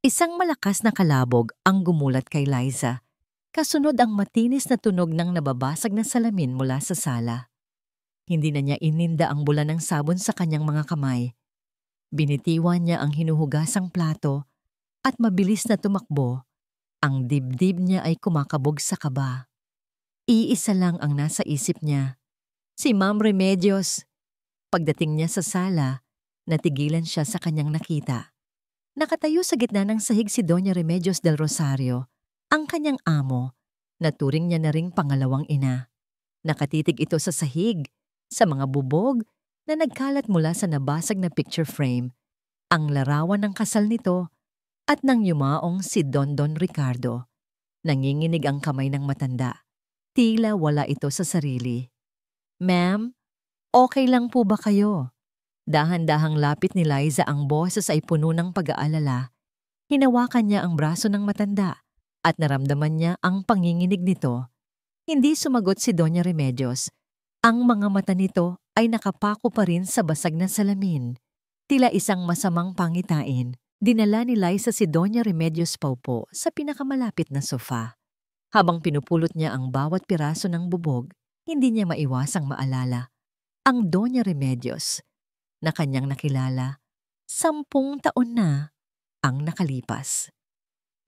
Isang malakas na kalabog ang gumulat kay Liza. Kasunod ang matinis na tunog ng nababasag na salamin mula sa sala. Hindi na niya ininda ang bula ng sabon sa kanyang mga kamay. Binitiwan niya ang hinuhugasang plato at mabilis na tumakbo. Ang dibdib niya ay kumakabog sa kaba. Iisa lang ang nasa isip niya. Si Ma'am Remedios. Pagdating niya sa sala, natigilan siya sa kanyang nakita. Nakatayo sa gitna ng sahig si Doña Remedios del Rosario, ang kanyang amo, na turing niya na ring pangalawang ina. Nakatitig ito sa sahig, sa mga bubog na nagkalat mula sa nabasag na picture frame, ang larawan ng kasal nito at ng yumaong si Don Ricardo. Nanginginig ang kamay ng matanda. Tila wala ito sa sarili. "Ma'am, okay lang po ba kayo?" Dahan-dahang lapit ni Liza, ang boses ay puno ng pag-aalala. Hinawakan niya ang braso ng matanda at naramdaman niya ang panginginig nito. Hindi sumagot si Doña Remedios. Ang mga mata nito ay nakapako pa rin sa basag na salamin. Tila isang masamang pangitain. Dinala ni Liza si Doña Remedios paupo sa pinakamalapit na sofa. Habang pinupulot niya ang bawat piraso ng bubog, hindi niya maiwasang maalala ang Doña Remedios na kanyang nakilala 10 taon na ang nakalipas.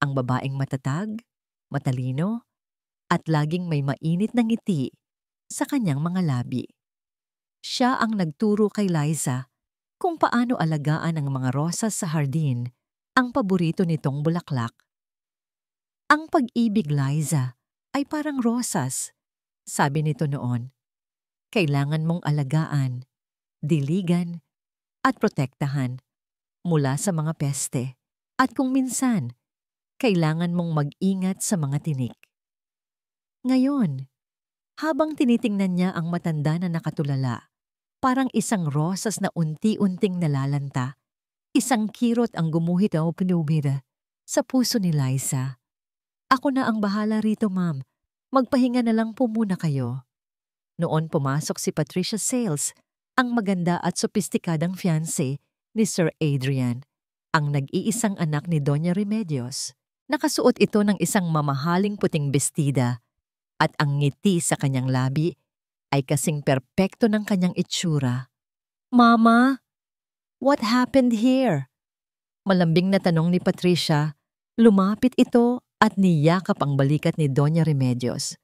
Ang babaeng matatag, matalino, at laging may mainit na ngiti sa kanyang mga labi. Siya ang nagturo kay Liza kung paano alagaan ang mga rosas sa hardin, ang paborito nitong bulaklak. "Ang pag-ibig, Liza, ay parang rosas," sabi nito noon. "Kailangan mong alagaan, diligan, at protektahan mula sa mga peste. At kung minsan, kailangan mong mag-ingat sa mga tinik." Ngayon, habang tinitingnan niya ang matanda na nakatulala, parang isang rosas na unti-unting nalalanta, isang kirot ang gumuhit o pinubira sa puso ni Liza. "Ako na ang bahala rito, ma'am. Magpahinga na lang po muna kayo." Noon pumasok si Patricia Sales, ang maganda at sopistikadang fiancé ni Sir Adrian, ang nag-iisang anak ni Doña Remedios. Nakasuot ito ng isang mamahaling puting bestida at ang ngiti sa kanyang labi ay kasing perpekto ng kanyang itsura. "Mama, what happened here?" Malambing na tanong ni Patricia. Lumapit ito at niyakap ang balikat ni Doña Remedios.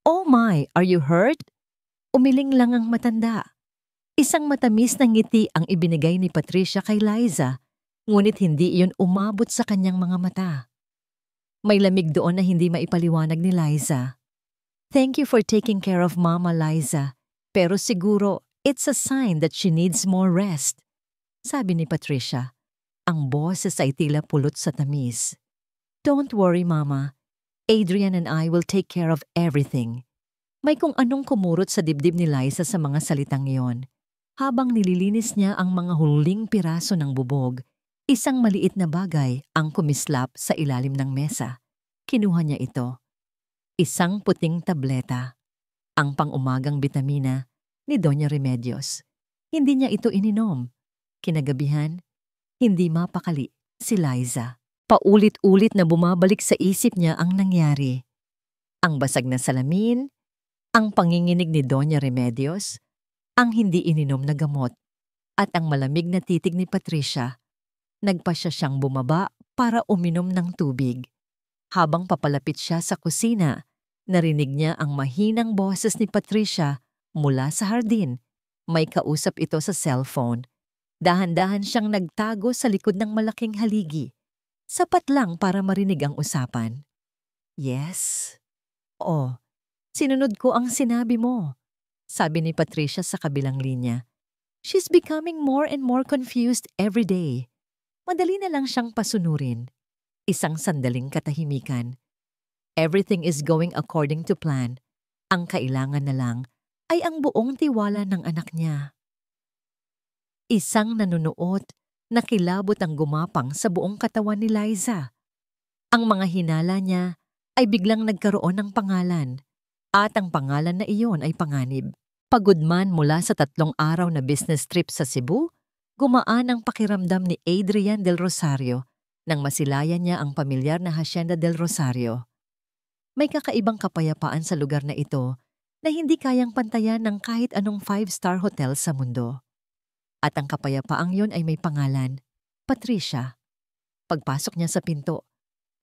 "Oh my, are you hurt?" Umiling lang ang matanda. Isang matamis na ngiti ang ibinigay ni Patricia kay Liza, ngunit hindi iyon umabot sa kanyang mga mata. May lamig doon na hindi maipaliwanag ni Liza. "Thank you for taking care of Mama, Liza, pero siguro it's a sign that she needs more rest," sabi ni Patricia. Ang boses ay tila pulot sa tamis. "Don't worry, Mama. Adrian and I will take care of everything." May kung anong kumurot sa dibdib ni Liza sa mga salitang iyon. Habang nililinis niya ang mga huling piraso ng bubog, isang maliit na bagay ang kumislap sa ilalim ng mesa. Kinuha niya ito. Isang puting tableta. Ang pang-umagang bitamina ni Doña Remedios. Hindi niya ito ininom. Kinagabihan, hindi mapakali si Liza. Paulit-ulit na bumabalik sa isip niya ang nangyari. Ang basag na salamin, ang panginginig ni Doña Remedios, ang hindi ininom na gamot, at ang malamig na titig ni Patricia. Nagpasya siyang bumaba para uminom ng tubig. Habang papalapit siya sa kusina, narinig niya ang mahinang boses ni Patricia mula sa hardin. May kausap ito sa cellphone. Dahan-dahan siyang nagtago sa likod ng malaking haligi. Sapat lang para marinig ang usapan. "Yes? Oh, sinunod ko ang sinabi mo," sabi ni Patricia sa kabilang linya. "She's becoming more and more confused every day." Madali na lang siyang pasunurin. Isang sandaling katahimikan. Everything is going according to plan. Ang kailangan na lang ay ang buong tiwala ng anak niya. Isang nanunuot na kilabot ang gumapang sa buong katawan ni Liza. Ang mga hinala niya ay biglang nagkaroon ng pangalan. At ang pangalan na iyon ay panganib. Pagod man mula sa 3 araw na business trip sa Cebu, gumaan ang pakiramdam ni Adrian del Rosario nang masilayan niya ang pamilyar na Hacienda del Rosario. May kakaibang kapayapaan sa lugar na ito na hindi kayang pantayan ng kahit anong five-star hotel sa mundo. At ang kapayapaang yun ay may pangalan, Patricia. Pagpasok niya sa pinto,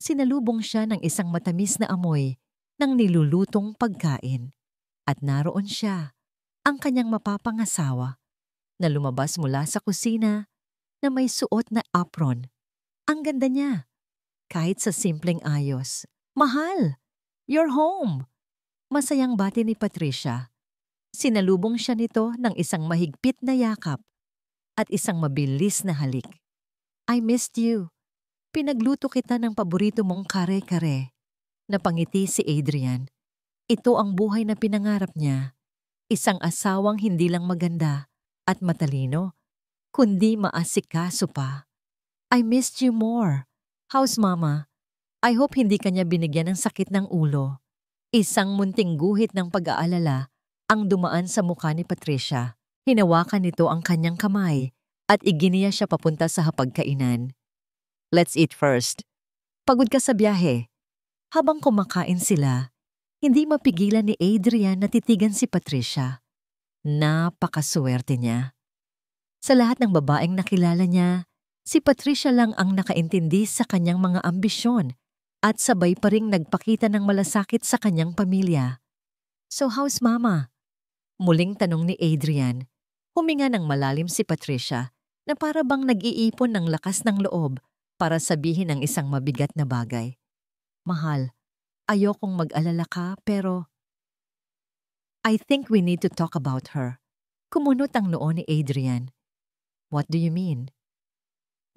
sinalubong siya ng isang matamis na amoy ng nilulutong pagkain. At naroon siya, ang kanyang mapapangasawa, na lumabas mula sa kusina na may suot na apron. Ang ganda niya, kahit sa simpleng ayos. Mahal, you're home! Masayang bati ni Patricia. Sinalubong siya nito ng isang mahigpit na yakap at isang mabilis na halik. I missed you. Pinagluto kita ng paborito mong kare-kare. Napangiti si Adrian. Ito ang buhay na pinangarap niya. Isang asawang hindi lang maganda at matalino, kundi maasikaso pa. I missed you more. How's mama? I hope hindi kanya binigyan ng sakit ng ulo. Isang munting guhit ng pag-aalala ang dumaan sa mukha ni Patricia. Hinawakan nito ang kanyang kamay at iginiya siya papunta sa hapagkainan. Let's eat first. Pagod ka sa biyahe. Habang kumakain sila, hindi mapigilan ni Adrian na titigan si Patricia. Napakaswerte niya. Sa lahat ng babaeng nakilala niya, si Patricia lang ang nakaintindi sa kanyang mga ambisyon at sabay pa ring nagpakita ng malasakit sa kanyang pamilya. So how's mama? Muling tanong ni Adrian. Huminga ng malalim si Patricia na para bang nag-iipon ng lakas ng loob para sabihin ang isang mabigat na bagay. Mahal, ayokong mag-alala ka pero I think we need to talk about her. Kumunot ang noo ni Adrian. What do you mean?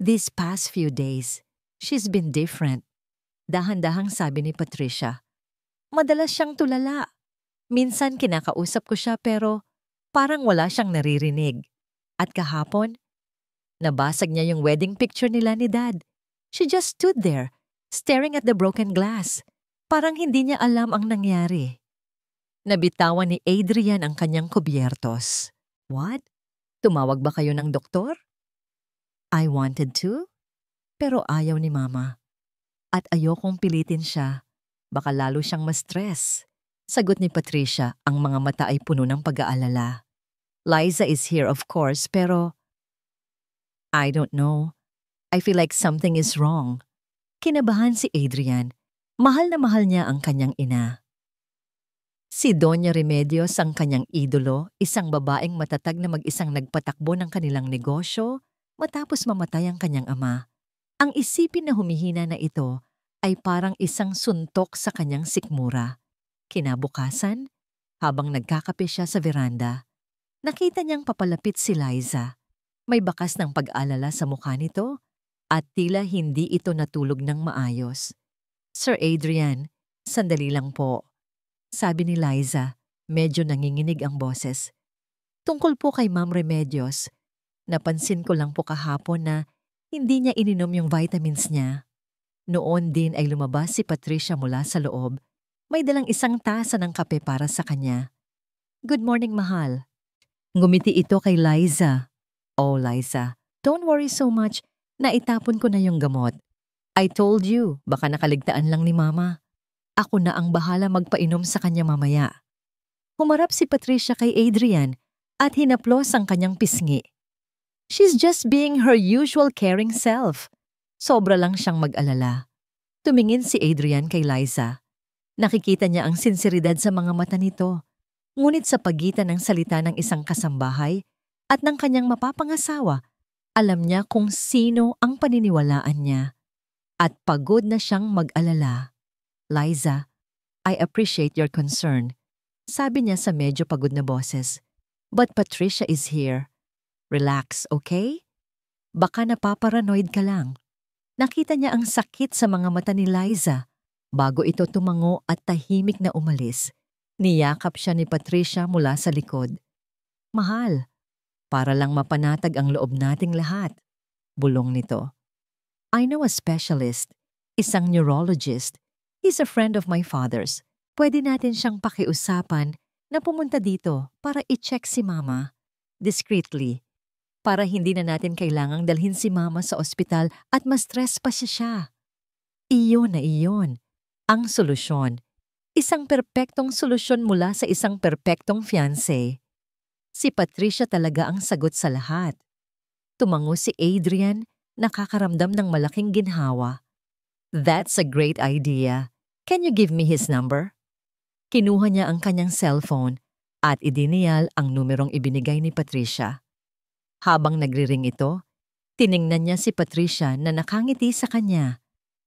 These past few days, she's been different. Dahan-dahang sabi ni Patricia. Madalas siyang tulala. Minsan kinakausap ko siya pero parang wala siyang naririnig. At kahapon, nabasag niya yung wedding picture nila ni Dad. She just stood there, staring at the broken glass. Parang hindi niya alam ang nangyari. Nabitawan ni Adrian ang kanyang kubyertos. What? Tumawag ba kayo ng doktor? I wanted to, pero ayaw ni Mama. At ayokong pilitin siya. Baka lalo siyang ma-stress. Sagot ni Patricia, ang mga mata ay puno ng pag-aalala. Liza is here of course, pero I don't know. I feel like something is wrong. Kinabahan si Adrian. Mahal na mahal niya ang kanyang ina. Si Doña Remedios ang kanyang idolo, isang babaeng matatag na mag-isang nagpatakbo ng kanilang negosyo matapos mamatay ang kanyang ama. Ang isipin na humihina na ito ay parang isang suntok sa kanyang sikmura. Kinabukasan, habang nagkakape siya sa veranda, nakita niyang papalapit si Liza. May bakas ng pag-alala sa mukha nito at tila hindi ito natulog ng maayos. Sir Adrian, sandali lang po. Sabi ni Liza, medyo nanginginig ang boses. Tungkol po kay Ma'am Remedios, napansin ko lang po kahapon na hindi niya ininom yung vitamins niya. Noon din ay lumabas si Patricia mula sa loob. May dalang isang tasa ng kape para sa kanya. Good morning, mahal. Ngumiti ito kay Liza. Oh, Liza, don't worry so much. Naitapon ko na yung gamot. I told you, baka nakaligtaan lang ni Mama. Ako na ang bahala magpainom sa kanya mamaya. Humarap si Patricia kay Adrian at hinaplos ang kanyang pisngi. She's just being her usual caring self. Sobra lang siyang mag-alala. Tumingin si Adrian kay Liza. Nakikita niya ang sinseridad sa mga mata nito. Ngunit sa pagitan ng salita ng isang kasambahay at ng kanyang mapapangasawa, alam niya kung sino ang paniniwalaan niya. At pagod na siyang mag-alala. Liza, I appreciate your concern. Sabi niya sa medyo pagod na boses. But Patricia is here. Relax, okay? Baka napaparanoid ka lang. Nakita niya ang sakit sa mga mata ni Liza. Bago ito tumango at tahimik na umalis, niyakap siya ni Patricia mula sa likod. Mahal, para lang mapanatag ang loob nating lahat. Bulong nito. I know a specialist, isang neurologist. He's a friend of my father's. Pwede natin siyang pakiusapan na pumunta dito para i-check si Mama. Discreetly. para hindi na natin kailangang dalhin si Mama sa ospital at ma-stress pa siya. Iyon na iyon. Ang solusyon. Isang perpektong solusyon mula sa isang perpektong fiancé. Si Patricia talaga ang sagot sa lahat. Tumango si Adrian, nakakaramdam ng malaking ginhawa. That's a great idea. Can you give me his number? Kinuha niya ang kanyang cellphone at idiniyal ang numerong ibinigay ni Patricia. Habang nagriring ito, tiningnan niya si Patricia na nakangiti sa kanya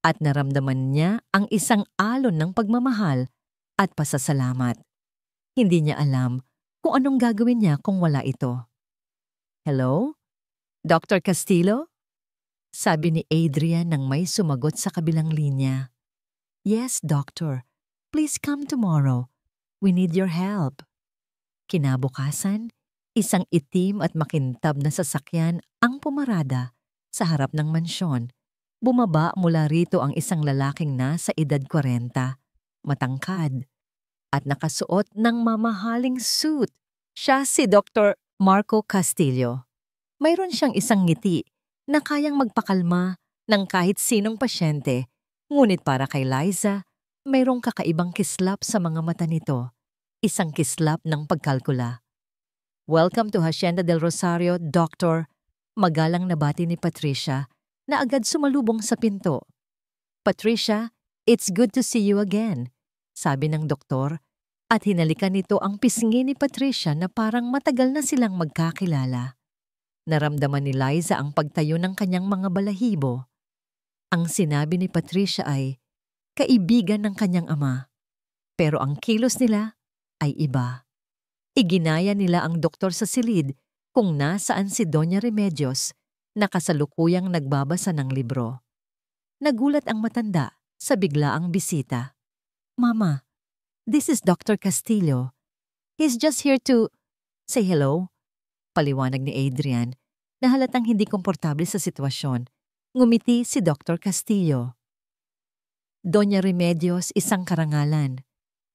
at naramdaman niya ang isang alon ng pagmamahal at pasasalamat. Hindi niya alam kung anong gagawin niya kung wala ito. Hello? Dr. Castillo? Sabi ni Adrian nang may sumagot sa kabilang linya. Yes, doctor. Please come tomorrow. We need your help. Kinabukasan, isang itim at makintab na sasakyan ang pumarada sa harap ng mansyon. Bumaba mula rito ang isang lalaking nasa edad 40, matangkad, at nakasuot ng mamahaling suit. Siya si Dr. Marco Castillo. Mayroon siyang isang ngiti na kayang magpakalma ng kahit sinong pasyente, ngunit para kay Liza, mayroong kakaibang kislap sa mga mata nito. Isang kislap ng pagkalkula. Welcome to Hacienda del Rosario, Doctor. Magalang nabati ni Patricia na agad sumalubong sa pinto. Patricia, it's good to see you again, sabi ng doktor at hinalikan nito ang pisngi ni Patricia na parang matagal na silang magkakilala. Naramdaman ni Liza ang pagtayo ng kanyang mga balahibo. Ang sinabi ni Patricia ay kaibigan ng kanyang ama. Pero ang kilos nila ay iba. Iginaya nila ang doktor sa silid kung nasaan si Doña Remedios na kasalukuyang nagbabasa ng libro. Nagulat ang matanda sa biglaang bisita. Mama, this is Dr. Castillo. He's just here to say hello. Paliwanag ni Adrian na halatang hindi komportable sa sitwasyon. Ngumiti si Dr. Castillo. Doña Remedios, isang karangalan.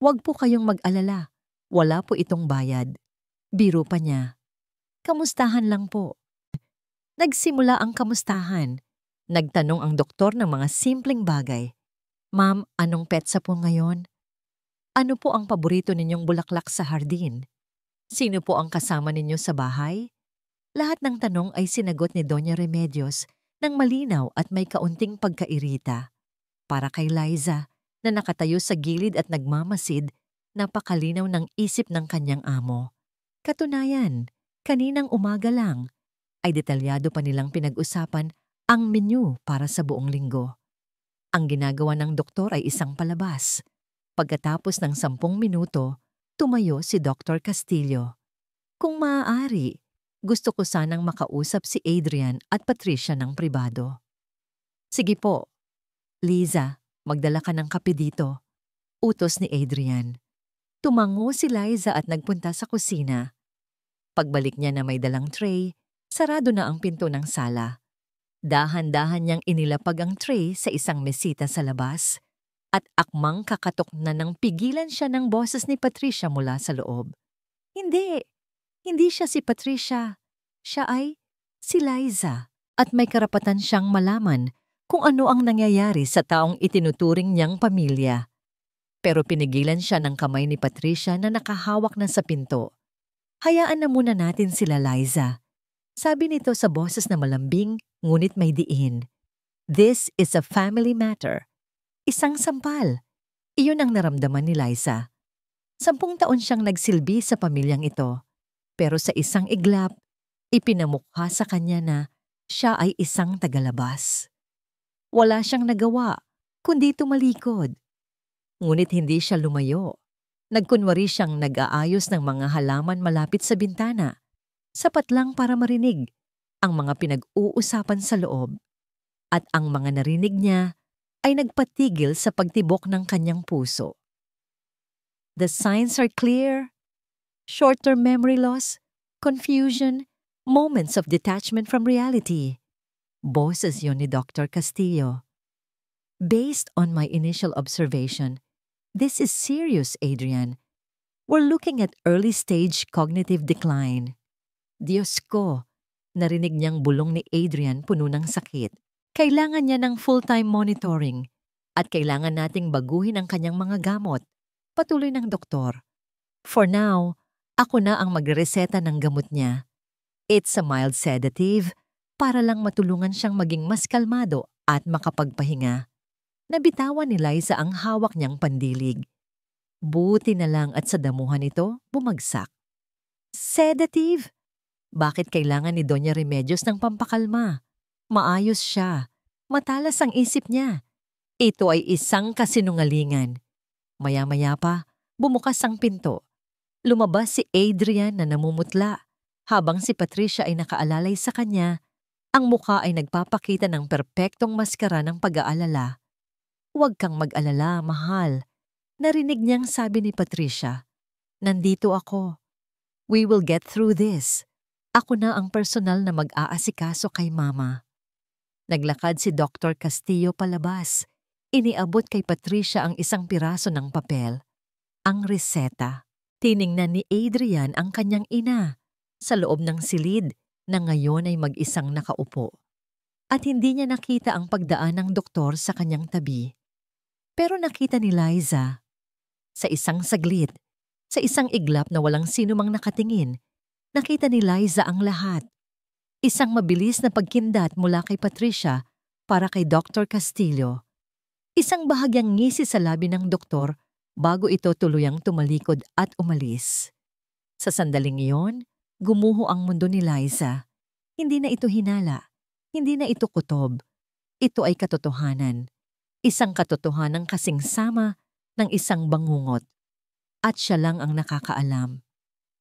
Huwag po kayong mag-alala. Wala po itong bayad. Biro pa niya. Kamustahan lang po. Nagsimula ang kamustahan. Nagtanong ang doktor ng mga simpleng bagay. Ma'am, anong petsa po ngayon? Ano po ang paborito ninyong bulaklak sa hardin? Sino po ang kasama ninyo sa bahay? Lahat ng tanong ay sinagot ni Doña Remedios ng malinaw at may kaunting pagkairita. Para kay Liza, na nakatayo sa gilid at nagmamasid, napakalinaw ng isip ng kanyang amo. Katunayan, kaninang umaga lang, ay detalyado pa nilang pinag-usapan ang menu para sa buong linggo. Ang ginagawa ng doktor ay isang palabas. Pagkatapos ng 10 minuto, tumayo si Dr. Castillo. Kung maaari, gusto ko sanang makausap si Adrian at Patricia ng pribado. Sige po. Liza, magdala ka ng kape dito. Utos ni Adrian. Tumango si Liza at nagpunta sa kusina. Pagbalik niya na may dalang tray, sarado na ang pinto ng sala. Dahan-dahan niyang inilapag ang tray sa isang mesita sa labas at akmang kakatok na nang pigilan siya ng boses ni Patricia mula sa loob. Hindi siya si Patricia. Siya ay si Liza at may karapatan siyang malaman kung ano ang nangyayari sa taong itinuturing niyang pamilya. Pero pinigilan siya ng kamay ni Patricia na nakahawak na sa pinto. Hayaan na muna natin sila, Liza. Sabi nito sa boses na malambing ngunit may diin. This is a family matter. Isang sampal. Iyon ang naramdaman ni Liza. 10 taon siyang nagsilbi sa pamilyang ito. Pero sa isang iglap, ipinamukha sa kanya na siya ay isang tagalabas. Wala siyang nagawa, kundi tumalikod. Ngunit hindi siya lumayo. Nagkunwari siyang nag-aayos ng mga halaman malapit sa bintana. Sapat lang para marinig ang mga pinag-uusapan sa loob. At ang mga narinig niya ay nagpatigil sa pagtibok ng kanyang puso. The signs are clear. Short-term memory loss, confusion, moments of detachment from reality. Boses yon ni Dr. Castillo. Based on my initial observation, this is serious, Adrian. We're looking at early-stage cognitive decline. Diyos ko, Narinig niyang bulong ni Adrian puno ng sakit. Kailangan niya ng full-time monitoring at kailangan nating baguhin ang kanyang mga gamot. Patuloy ng doktor. For now, ako na ang magreseta ng gamot niya. It's a mild sedative para lang matulungan siyang maging mas kalmado at makapagpahinga. Nabitawan ni Liza ang hawak niyang pandilig. Buti na lang at sa damuhan nito, bumagsak. Sedative? Bakit kailangan ni Doña Remedios ng pampakalma? Maayos siya. Matalas ang isip niya. Ito ay isang kasinungalingan. Maya-maya pa, bumukas ang pinto. Lumabas si Adrian na namumutla. Habang si Patricia ay nakaalalay sa kanya, ang mukha ay nagpapakita ng perpektong maskara ng pag-aalala. Huwag kang mag-alala, mahal. Narinig niyang sabi ni Patricia, nandito ako. We will get through this. Ako na ang personal na mag-aasikaso kay Mama. Naglakad si Dr. Castillo palabas. Iniabot kay Patricia ang isang piraso ng papel. Ang reseta. Tiningnan ni Adrian ang kanyang ina sa loob ng silid na ngayon ay mag-isang nakaupo. At hindi niya nakita ang pagdaan ng doktor sa kanyang tabi. Pero nakita ni Liza. Sa isang saglit, sa isang iglap na walang sinumang nakatingin, nakita ni Liza ang lahat. Isang mabilis na pagkindat mula kay Patricia para kay Dr. Castillo. Isang bahagyang ngisi sa labi ng doktor bago ito tuluyang tumalikod at umalis. Sa sandaling iyon, gumuho ang mundo ni Liza. Hindi na ito hinala. Hindi na ito kutob. Ito ay katotohanan. Isang katotohanan kasing sama ng isang bangungot. At siya lang ang nakakaalam.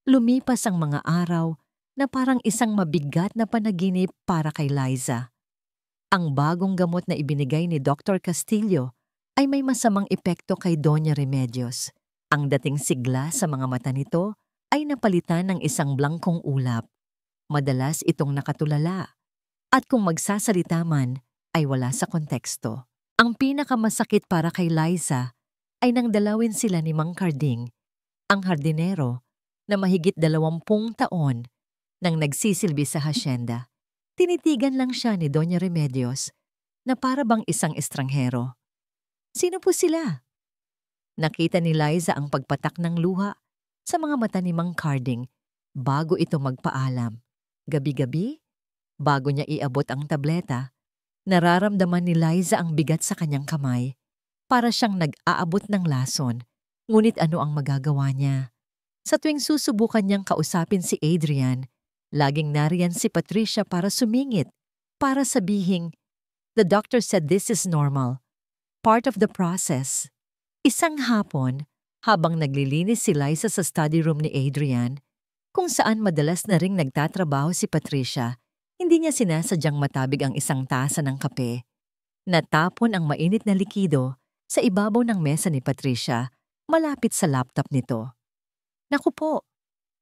Lumipas ang mga araw na parang isang mabigat na panaginip para kay Liza. Ang bagong gamot na ibinigay ni Dr. Castillo ay may masamang epekto kay Doña Remedios. Ang dating sigla sa mga mata nito ay napalitan ng isang blangkong ulap. Madalas itong nakatulala. At kung magsasalita man, ay wala sa konteksto. Ang pinakamasakit para kay Liza ay nang dalawin sila ni Mang Carding, ang hardinero na mahigit 20 taon nang nagsisilbi sa hasyenda. Tinitigan lang siya ni Doña Remedios na para bang isang estranghero. Sino po sila? Nakita ni Liza ang pagpatak ng luha sa mga mata ni Mang Carding bago ito magpaalam. Gabi-gabi, bago niya iabot ang tableta, nararamdaman ni Liza ang bigat sa kanyang kamay. Para siyang nag-aabot ng lason, ngunit ano ang magagawa niya? Sa tuwing susubukan niyang kausapin si Adrian, laging nariyan si Patricia para sumingit, para sabihing, "The doctor said this is normal. Part of the process." Isang hapon, habang naglilinis si Liza sa study room ni Adrian, kung saan madalas na ring nagtatrabaho si Patricia, hindi niya sinasadyang matabig ang isang tasa ng kape. Natapon ang mainit na likido sa ibabaw ng mesa ni Patricia, malapit sa laptop nito. "Naku po,"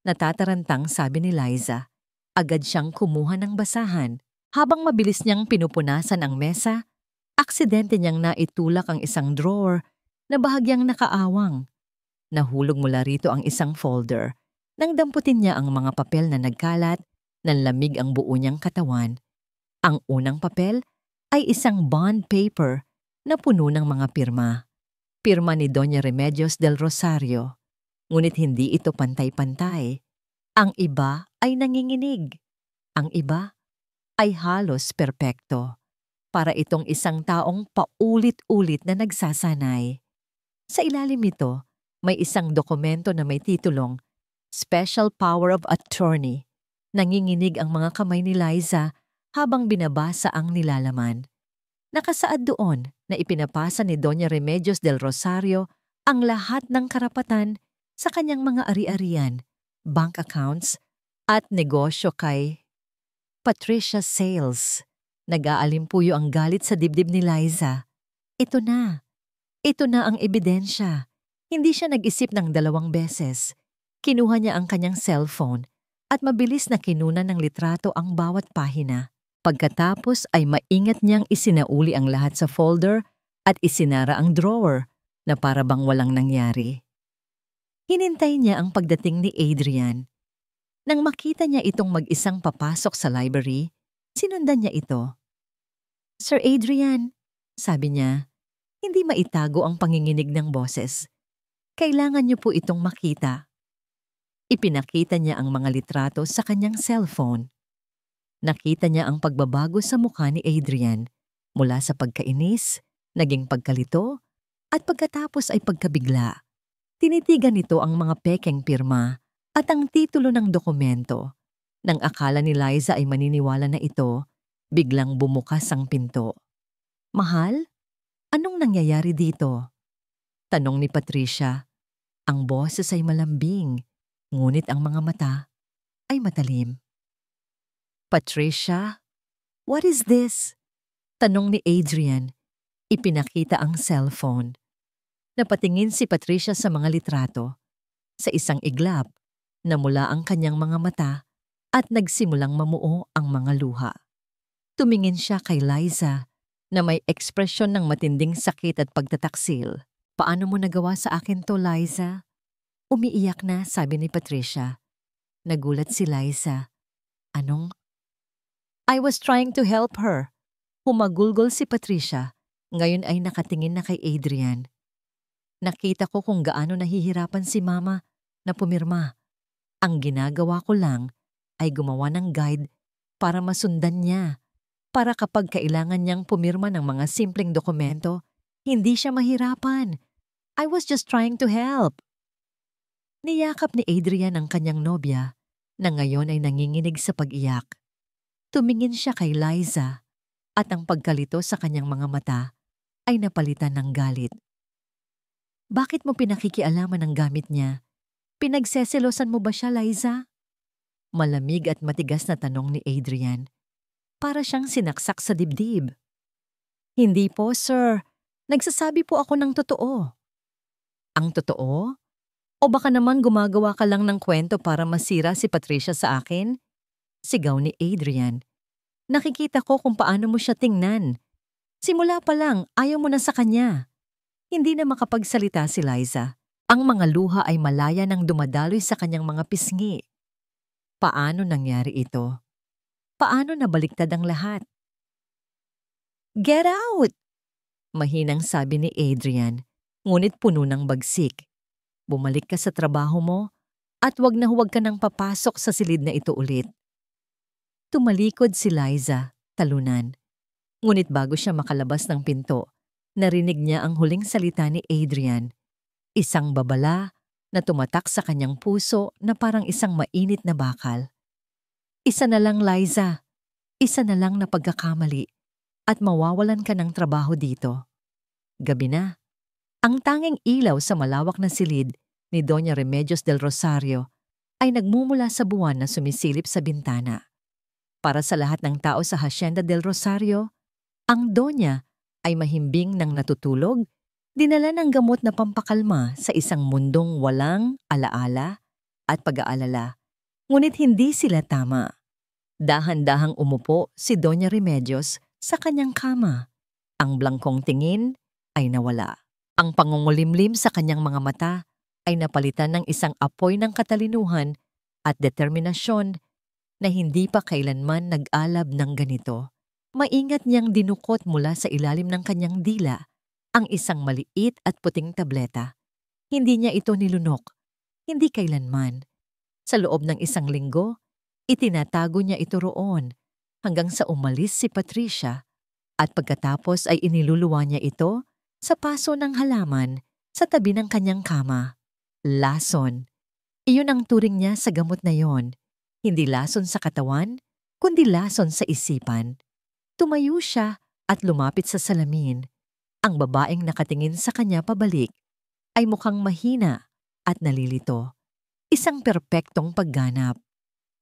natatarantang sabi ni Liza. Agad siyang kumuha ng basahan. Habang mabilis niyang pinupunasan ang mesa, aksidente niyang naitulak ang isang drawer na bahagyang nakaawang. Nahulog mula rito ang isang folder. Nang damputin niya ang mga papel na nagkalat, nanlamig ang buo niyang katawan. Ang unang papel ay isang bond paper na puno ng mga pirma. Pirma ni Doña Remedios del Rosario. Ngunit hindi ito pantay-pantay. Ang iba ay nanginginig. Ang iba ay halos perpekto. Para itong isang taong paulit-ulit na nagsasanay. Sa ilalim nito, may isang dokumento na may titulong Special Power of Attorney. Nanginginig ang mga kamay ni Liza habang binabasa ang nilalaman. Nakasaad doon na ipinapasa ni Doña Remedios del Rosario ang lahat ng karapatan sa kanyang mga ari-arian, bank accounts, at negosyo kay Patricia Sales. Nag-aalimpuyo ang galit sa dibdib ni Liza. Ito na. Ito na ang ebidensya. Hindi siya nag-isip ng 2 beses. Kinuha niya ang kanyang cellphone at mabilis na kinunan ng litrato ang bawat pahina. Pagkatapos ay maingat niyang isinauli ang lahat sa folder at isinara ang drawer na para bang walang nangyari. Hinintay niya ang pagdating ni Adrian. Nang makita niya itong mag-isang papasok sa library, sinundan niya ito. "Sir Adrian," sabi niya, hindi maitago ang panginginig ng boses. "Kailangan niyo po itong makita." Ipinakita niya ang mga litrato sa kanyang cellphone. Nakita niya ang pagbabago sa mukha ni Adrian mula sa pagkainis, naging pagkalito, at pagkatapos ay pagkabigla. Tinitigan nito ang mga pekeng pirma at ang titulo ng dokumento. Nang akala ni Liza ay maniniwala na ito, biglang bumukas ang pinto. "Mahal, anong nangyayari dito?" tanong ni Patricia. Ang boses ay malambing, ngunit ang mga mata ay matalim. "Patricia, what is this?" tanong ni Adrian. Ipinakita ang cellphone. Napatingin si Patricia sa mga litrato. Sa isang iglap, namula ang kanyang mga mata at nagsimulang mamuo ang mga luha. Tumingin siya kay Liza na may ekspresyon ng matinding sakit at pagtataksil. "Paano mo nagawa sa akin to, Liza?" Umiiyak na, sabi ni Patricia. Nagulat si Liza. "Anong?" "I was trying to help her." Humagulgol si Patricia. Ngayon ay nakatingin na kay Adrian. "Nakita ko kung gaano nahihirapan si Mama na pumirma. Ang ginagawa ko lang ay gumawa ng guide para masundan niya. Para kapag kailangan niyang pumirma ng mga simpleng dokumento, hindi siya mahirapan. I was just trying to help." Niyakap ni Adrian ang kanyang nobya na ngayon ay nanginginig sa pag-iyak. Tumingin siya kay Liza at ang pagkalito sa kanyang mga mata ay napalitan ng galit. "Bakit mo pinakikialaman ang gamit niya? Pinagseselosan mo ba siya, Liza?" Malamig at matigas na tanong ni Adrian. Para siyang sinaksak sa dibdib. "Hindi po, sir. Nagsasabi po ako ng totoo." "Ang totoo? O baka naman gumagawa ka lang ng kwento para masira si Patricia sa akin?" Sigaw ni Adrian. "Nakikita ko kung paano mo siya tingnan. Simula pa lang, ayaw mo na sa kanya." Hindi na makapagsalita si Liza. Ang mga luha ay malaya nang dumadaloy sa kanyang mga pisngi. Paano nangyari ito? Paano nabaliktad ang lahat? "Get out!" mahinang sabi ni Adrian, ngunit puno ng bagsik. "Bumalik ka sa trabaho mo at huwag na huwag ka nang papasok sa silid na ito ulit." Tumalikod si Liza, talunan. Ngunit bago siya makalabas ng pinto, narinig niya ang huling salita ni Adrian. Isang babala na tumatak sa kanyang puso na parang isang mainit na bakal. "Isa na lang, Liza. Isa na lang na pagkakamali at mawawalan ka ng trabaho dito." Gabi na. Ang tanging ilaw sa malawak na silid ni Doña Remedios del Rosario ay nagmumula sa buwan na sumisilip sa bintana. Para sa lahat ng tao sa Hacienda del Rosario, ang Doña ay mahimbing ng natutulog, dinala ng gamot na pampakalma sa isang mundong walang alaala at pag-aalala. Ngunit hindi sila tama. Dahan-dahang umupo si Doña Remedios sa kanyang kama. Ang blangkong tingin ay nawala. Ang pangungulimlim sa kanyang mga mata ay napalitan ng isang apoy ng katalinuhan at determinasyon na hindi pa kailanman nag-alab ng ganito. Maingat niyang dinukot mula sa ilalim ng kanyang dila ang isang maliit at puting tableta. Hindi niya ito nilunok, hindi kailanman. Sa loob ng isang linggo, itinatago niya ito roon hanggang sa umalis si Patricia at pagkatapos ay iniluluwa niya ito sa paso ng halaman sa tabi ng kanyang kama. Lason. Iyon ang turing niya sa gamot na yon. Hindi lason sa katawan, kundi lason sa isipan. Tumayo siya at lumapit sa salamin. Ang babaeng nakatingin sa kanya pabalik ay mukhang mahina at nalilito. Isang perpektong pagganap.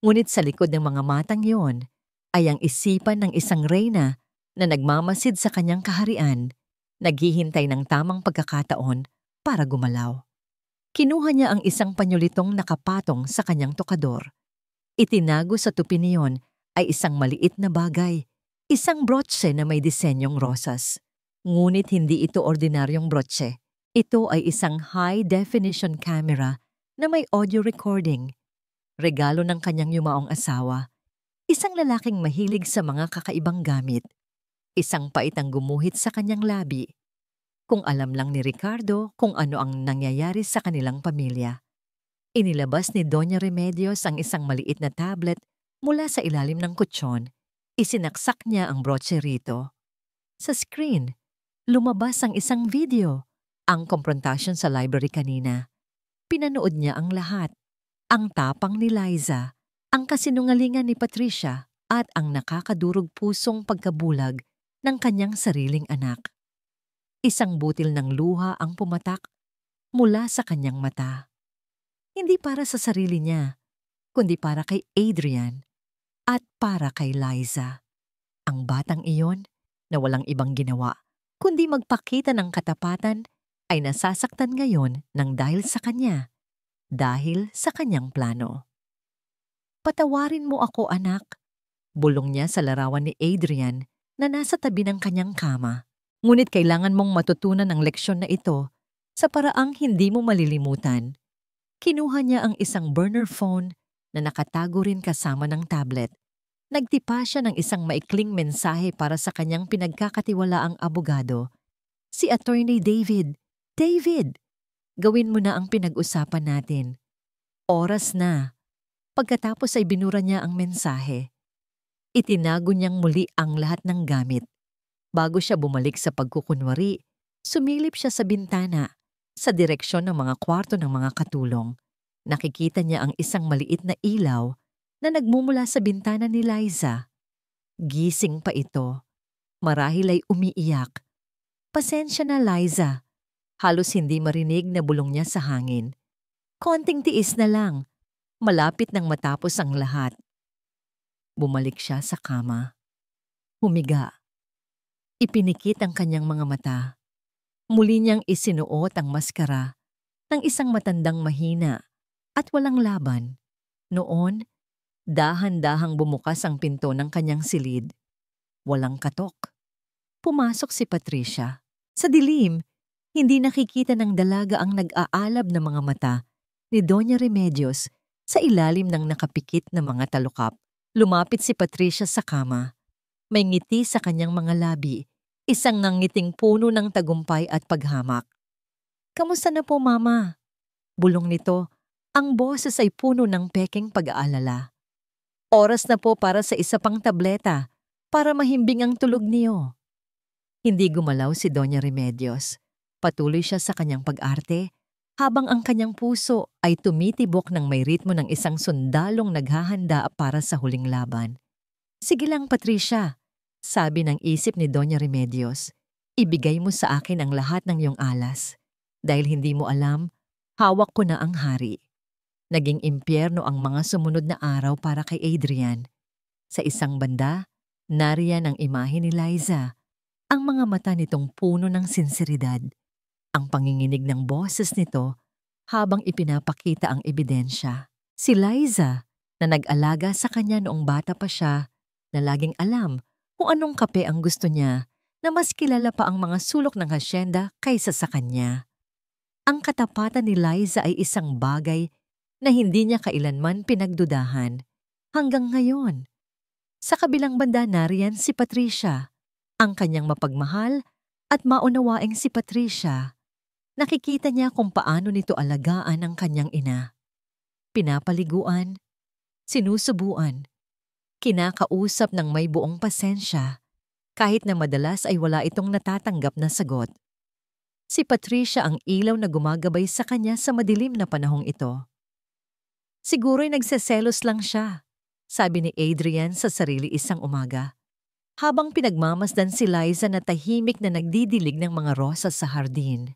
Ngunit sa likod ng mga matang yon ay ang isipan ng isang reyna na nagmamasid sa kanyang kaharian, naghihintay ng tamang pagkakataon para gumalaw. Kinuha niya ang isang panyulitong nakapatong sa kanyang tokador. Itinago sa tupi niyon ay isang maliit na bagay, isang brotse na may disenyong rosas. Ngunit hindi ito ordinaryong brotse. Ito ay isang high-definition camera na may audio recording. regalo ng kanyang yumaong asawa, isang lalaking mahilig sa mga kakaibang gamit, isang pait ang gumuhit sa kanyang labi. Kung alam lang ni Ricardo kung ano ang nangyayari sa kanilang pamilya. Inilabas ni Doña Remedios ang isang maliit na tablet mula sa ilalim ng kutsyon. Isinaksak niya ang brotse rito. Sa screen, lumabas ang isang video, ang confrontation sa library kanina. Pinanood niya ang lahat. Ang tapang ni Liza, ang kasinungalingan ni Patricia, at ang nakakadurog pusong pagkabulag ng kanyang sariling anak. Isang butil ng luha ang pumatak mula sa kanyang mata. Hindi para sa sarili niya, kundi para kay Adrian at para kay Liza. Ang batang iyon na walang ibang ginawa, kundi magpakita ng katapatan, ay nasasaktan ngayon ng dahil sa kanya, dahil sa kanyang plano. Patawarin mo ako, anak, bulong niya sa larawan ni Adrian na nasa tabi ng kanyang kama. Ngunit kailangan mong matutunan ang leksyon na ito sa paraang hindi mo malilimutan. Kinuha niya ang isang burner phone na nakatago rin kasama ng tablet. Nagtipa siya ng isang maikling mensahe para sa kanyang pinagkakatiwalaang abogado, si Attorney David. David, gawin mo na ang pinag-usapan natin. Oras na. Pagkatapos ay binura niya ang mensahe. Itinago niyang muli ang lahat ng gamit. Bago siya bumalik sa pagkukunwari, sumilip siya sa bintana, sa direksyon ng mga kwarto ng mga katulong. Nakikita niya ang isang maliit na ilaw na nagmumula sa bintana ni Liza. Gising pa ito. Marahil ay umiiyak. Pasensya na, Liza. Halos hindi marinig na bulong niya sa hangin. Konting tiis na lang. Malapit nang matapos ang lahat. Bumalik siya sa kama. Humiga. Ipinikit ang kanyang mga mata. Muli niyang isinuot ang maskara ng isang matandang mahina at walang laban. Noon, dahan-dahang bumukas ang pinto ng kanyang silid. Walang katok. Pumasok si Patricia. Sa dilim, hindi nakikita ng dalaga ang nag-aalab na mga mata ni Doña Remedios sa ilalim ng nakapikit na mga talukap. Lumapit si Patricia sa kama. May ngiti sa kanyang mga labi, isang nangiting puno ng tagumpay at paghamak. Kamusta na po, Mama? Bulong nito, ang boses ay puno ng peking pag-aalala. Oras na po para sa isa pang tableta para mahimbing ang tulog niyo. Hindi gumalaw si Doña Remedios. Patuloy siya sa kanyang pag-arte habang ang kanyang puso ay tumitibok ng may ritmo ng isang sundalong naghahanda para sa huling laban. Sige lang, Patricia, sabi ng isip ni Doña Remedios. Ibigay mo sa akin ang lahat ng iyong alas. Dahil hindi mo alam, hawak ko na ang hari. Naging impyerno ang mga sumunod na araw para kay Adrian. Sa isang banda, nariyan ang imahe ni Liza. Ang mga mata nitong puno ng sinseridad. Ang panginginig ng boses nito habang ipinapakita ang ebidensya. Si Liza, na nag-alaga sa kanya noong bata pa siya, na laging alam kung anong kape ang gusto niya, na mas kilala pa ang mga sulok ng hasyenda kaysa sa kanya. Ang katapatan ni Liza ay isang bagay na hindi niya kailanman pinagdudahan hanggang ngayon. Sa kabilang banda nariyan si Patricia, ang kanyang mapagmahal at maunawaing si Patricia. Nakikita niya kung paano nito alagaan ang kanyang ina. Pinapaliguan, sinusubuan, kinakausap ng may buong pasensya, kahit na madalas ay wala itong natatanggap na sagot. Si Patricia ang ilaw na gumagabay sa kanya sa madilim na panahong ito. Siguro'y nagseselos lang siya, sabi ni Adrian sa sarili isang umaga. Habang pinagmamasdan si Liza na tahimik na nagdidilig ng mga rosas sa hardin,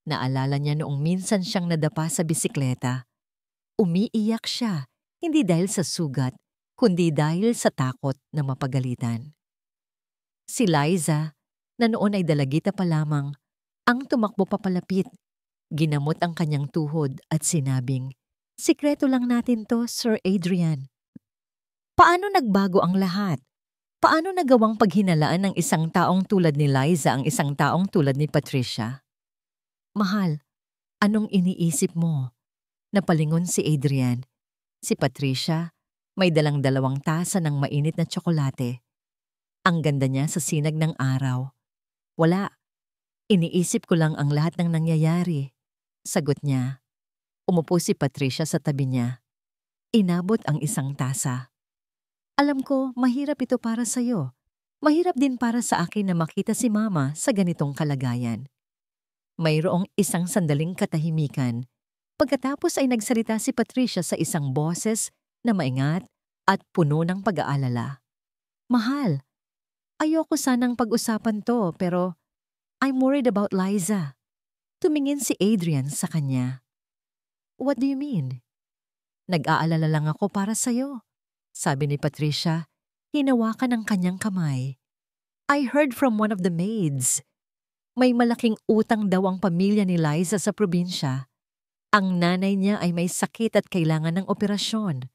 naalala niya noong minsan siyang nadapa sa bisikleta. Umiiyak siya, hindi dahil sa sugat, kundi dahil sa takot na mapagalitan. Si Liza, na noon ay dalagita pa lamang, ang tumakbo papalapit. Ginamot ang kanyang tuhod at sinabing, "Sikreto lang natin to, Sir Adrian." Paano nagbago ang lahat? Paano nagawang paghinalaan ng isang taong tulad ni Liza ang isang taong tulad ni Patricia? Mahal, anong iniisip mo? Napalingon si Adrian. Si Patricia, may dalang 2 tasa ng mainit na tsokolate. Ang ganda niya sa sinag ng araw. Wala, iniisip ko lang ang lahat ng nangyayari. Sagot niya. Umupo si Patricia sa tabi niya. Inabot ang 1 tasa. Alam ko, mahirap ito para sa'yo. Mahirap din para sa akin na makita si Mama sa ganitong kalagayan. Mayroong isang sandaling katahimikan. Pagkatapos ay nagsalita si Patricia sa isang boses na maingat at puno ng pag-aalala. Mahal, ayoko sanang pag-usapan to pero I'm worried about Liza. Tumingin si Adrian sa kanya. What do you mean? Nag-aalala lang ako para sa'yo, sabi ni Patricia, hinawakan ang kanyang kamay. I heard from one of the maids. May malaking utang daw ang pamilya ni Liza sa probinsya. Ang nanay niya ay may sakit at kailangan ng operasyon.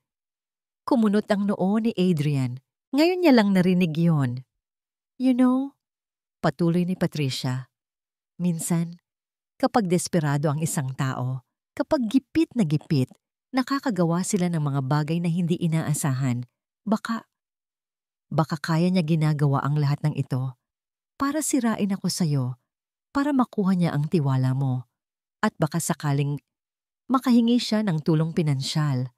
Kumunot ang noo ni Adrian. Ngayon niya lang narinig yon. You know, patuloy ni Patricia, minsan, kapag desperado ang isang tao, kapag gipit na gipit, nakakagawa sila ng mga bagay na hindi inaasahan. Baka kaya niya ginagawa ang lahat ng ito para sirain ako sa'yo, para makuha niya ang tiwala mo, at baka sakaling makahingi siya ng tulong pinansyal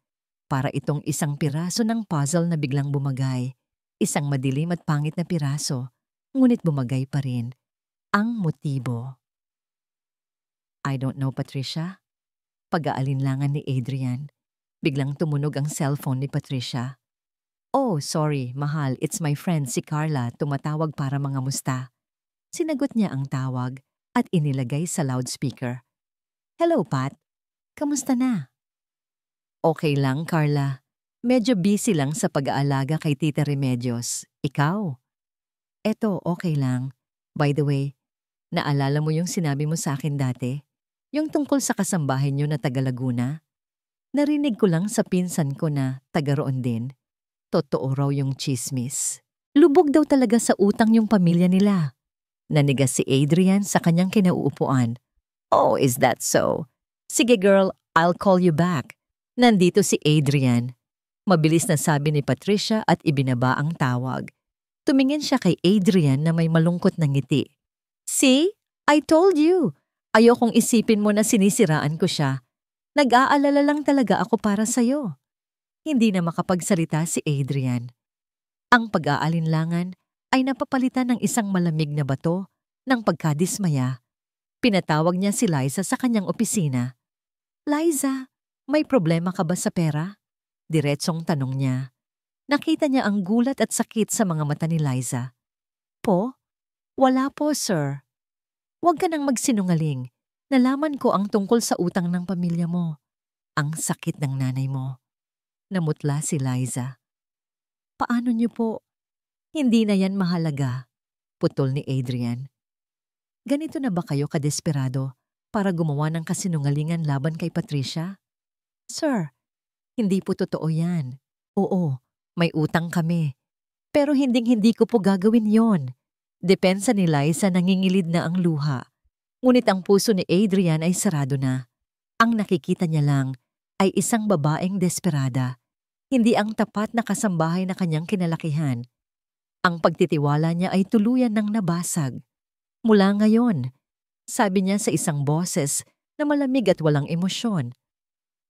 para itong isang piraso ng puzzle na biglang bumagay, isang madilim at pangit na piraso, ngunit bumagay pa rin. Ang motibo. I don't know, Patricia. Pag-aalinlangan ni Adrian. Biglang tumunog ang cellphone ni Patricia. Oh, sorry, mahal, it's my friend si Carla, tumatawag para mangamusta. Sinagot niya ang tawag at inilagay sa loudspeaker. Hello, Pat. Kamusta na? Okay lang, Carla. Medyo busy lang sa pag-aalaga kay Tita Remedios. Ikaw? Eto, okay lang. By the way, naalala mo yung sinabi mo sa akin dati? Yung tungkol sa kasambahay niyo na taga Laguna? Narinig ko lang sa pinsan ko na taga roon din. Totoo raw yung chismis. Lubog daw talaga sa utang yung pamilya nila. Nanigas si Adrian sa kanyang kinauupuan. Oh, is that so? Sige girl, I'll call you back. Nandito si Adrian. Mabilis na sabi ni Patricia at ibinaba ang tawag. Tumingin siya kay Adrian na may malungkot na ngiti. See? I told you. Ayokong isipin mo na sinisiraan ko siya. Nag-aalala lang talaga ako para sa'yo. Hindi na makapagsalita si Adrian. Ang pag-aalinlangan ay napapalitan ng isang malamig na bato ng pagkadismaya. Pinatawag niya si Liza sa kanyang opisina. Liza, may problema ka ba sa pera? Diretsong tanong niya. Nakita niya ang gulat at sakit sa mga mata ni Liza. Po? Wala po, sir. Huwag ka nang magsinungaling. Nalaman ko ang tungkol sa utang ng pamilya mo. Ang sakit ng nanay mo. Namutla si Liza. Paano niyo po? Hindi na yan mahalaga. Putol ni Adrian. Ganito na ba kayo kadesperado para gumawa ng kasinungalingan laban kay Patricia? Sir, hindi po totoo yan. Oo, may utang kami. Pero hinding-hindi ko po gagawin yon. Depensa ni Liza nangingilid na ang luha. Ngunit ang puso ni Adrian ay sarado na. Ang nakikita niya lang ay isang babaeng desperada. Hindi ang tapat na kasambahay na kanyang kinalakihan. Ang pagtitiwala niya ay tuluyan ng nabasag. Mula ngayon, sabi niya sa isang boses na malamig at walang emosyon.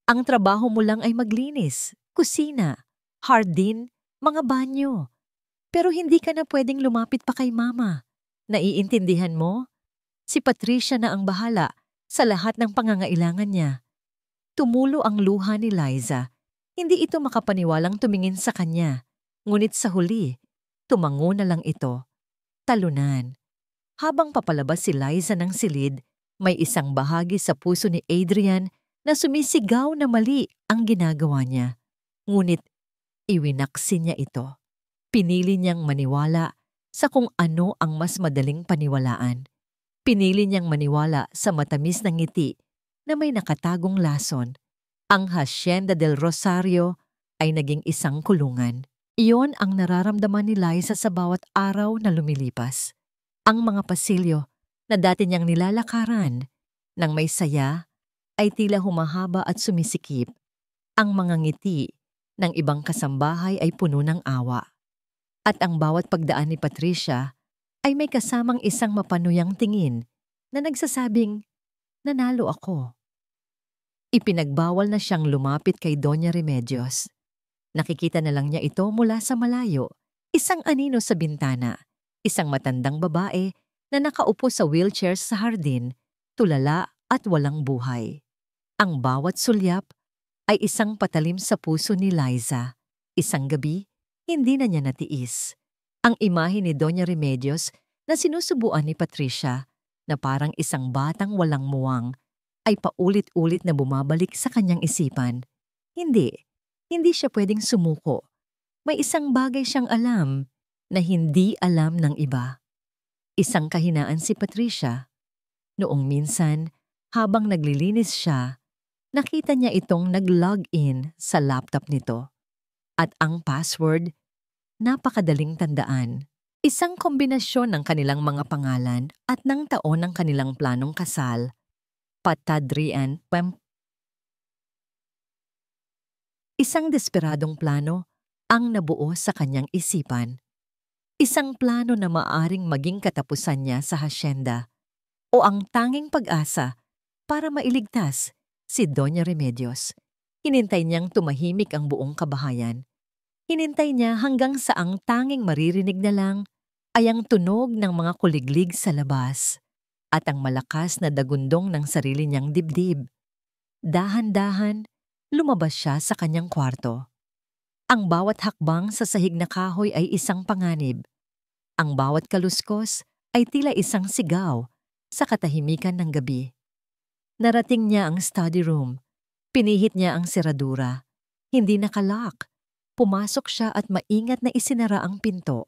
Ang trabaho mo lang ay maglinis, kusina, hardin, mga banyo. Pero hindi ka na pwedeng lumapit pa kay Mama. Naiintindihan mo? Si Patricia na ang bahala sa lahat ng pangangailangan niya. Tumulo ang luha ni Liza. Hindi ito makapaniwalang tumingin sa kanya. Ngunit sa huli, tumango na lang ito. Talunan. Habang papalabas si Liza ng silid, may isang bahagi sa puso ni Adrian na sumisigaw na mali ang ginagawa niya. Ngunit iwinaksi niya ito. Pinili niyang maniwala sa kung ano ang mas madaling paniwalaan. Pinili niyang maniwala sa matamis na ngiti na may nakatagong lason. Ang Hacienda del Rosario ay naging isang kulungan. Iyon ang nararamdaman ni Liza sa bawat araw na lumilipas. Ang mga pasilyo na dati niyang nilalakaran nang may saya ay tila humahaba at sumisikip. Ang mga ngiti ng ibang kasambahay ay puno ng awa. At ang bawat pagdaan ni Patricia ay may kasamang isang mapanuyang tingin na nagsasabing, "Nanalo ako." Ipinagbawal na siyang lumapit kay Doña Remedios. Nakikita na lang niya ito mula sa malayo, isang anino sa bintana, isang matandang babae na nakaupo sa wheelchair sa hardin, tulala at walang buhay. Ang bawat sulyap ay isang patalim sa puso ni Liza. Isang gabi, hindi na niya natiis. Ang imahe ni Doña Remedios na sinusubuan ni Patricia na parang isang batang walang muwang ay paulit-ulit na bumabalik sa kanyang isipan. Hindi siya pwedeng sumuko. May isang bagay siyang alam na hindi alam ng iba. Isang kahinaan si Patricia. Noong minsan, habang naglilinis siya, nakita niya itong nag-log in sa laptop nito. At ang password, napakadaling tandaan. Isang kombinasyon ng kanilang mga pangalan at ng taon ng kanilang planong kasal. Patadrian Pem. Isang desperadong plano ang nabuo sa kanyang isipan. Isang plano na maaring maging katapusan niya sa hasyenda o ang tanging pag-asa para mailigtas si Doña Remedios. Hinintay niyang tumahimik ang buong kabahayan. Hinintay niya hanggang sa ang tanging maririnig na lang ay ang tunog ng mga kuliglig sa labas at ang malakas na dagundong ng sarili niyang dibdib. Dahan-dahan, lumabas siya sa kanyang kwarto. Ang bawat hakbang sa sahig na kahoy ay isang panganib. Ang bawat kaluskos ay tila isang sigaw sa katahimikan ng gabi. Narating niya ang study room. Pinihit niya ang seradura. Hindi nakalock. Pumasok siya at maingat na isinara ang pinto.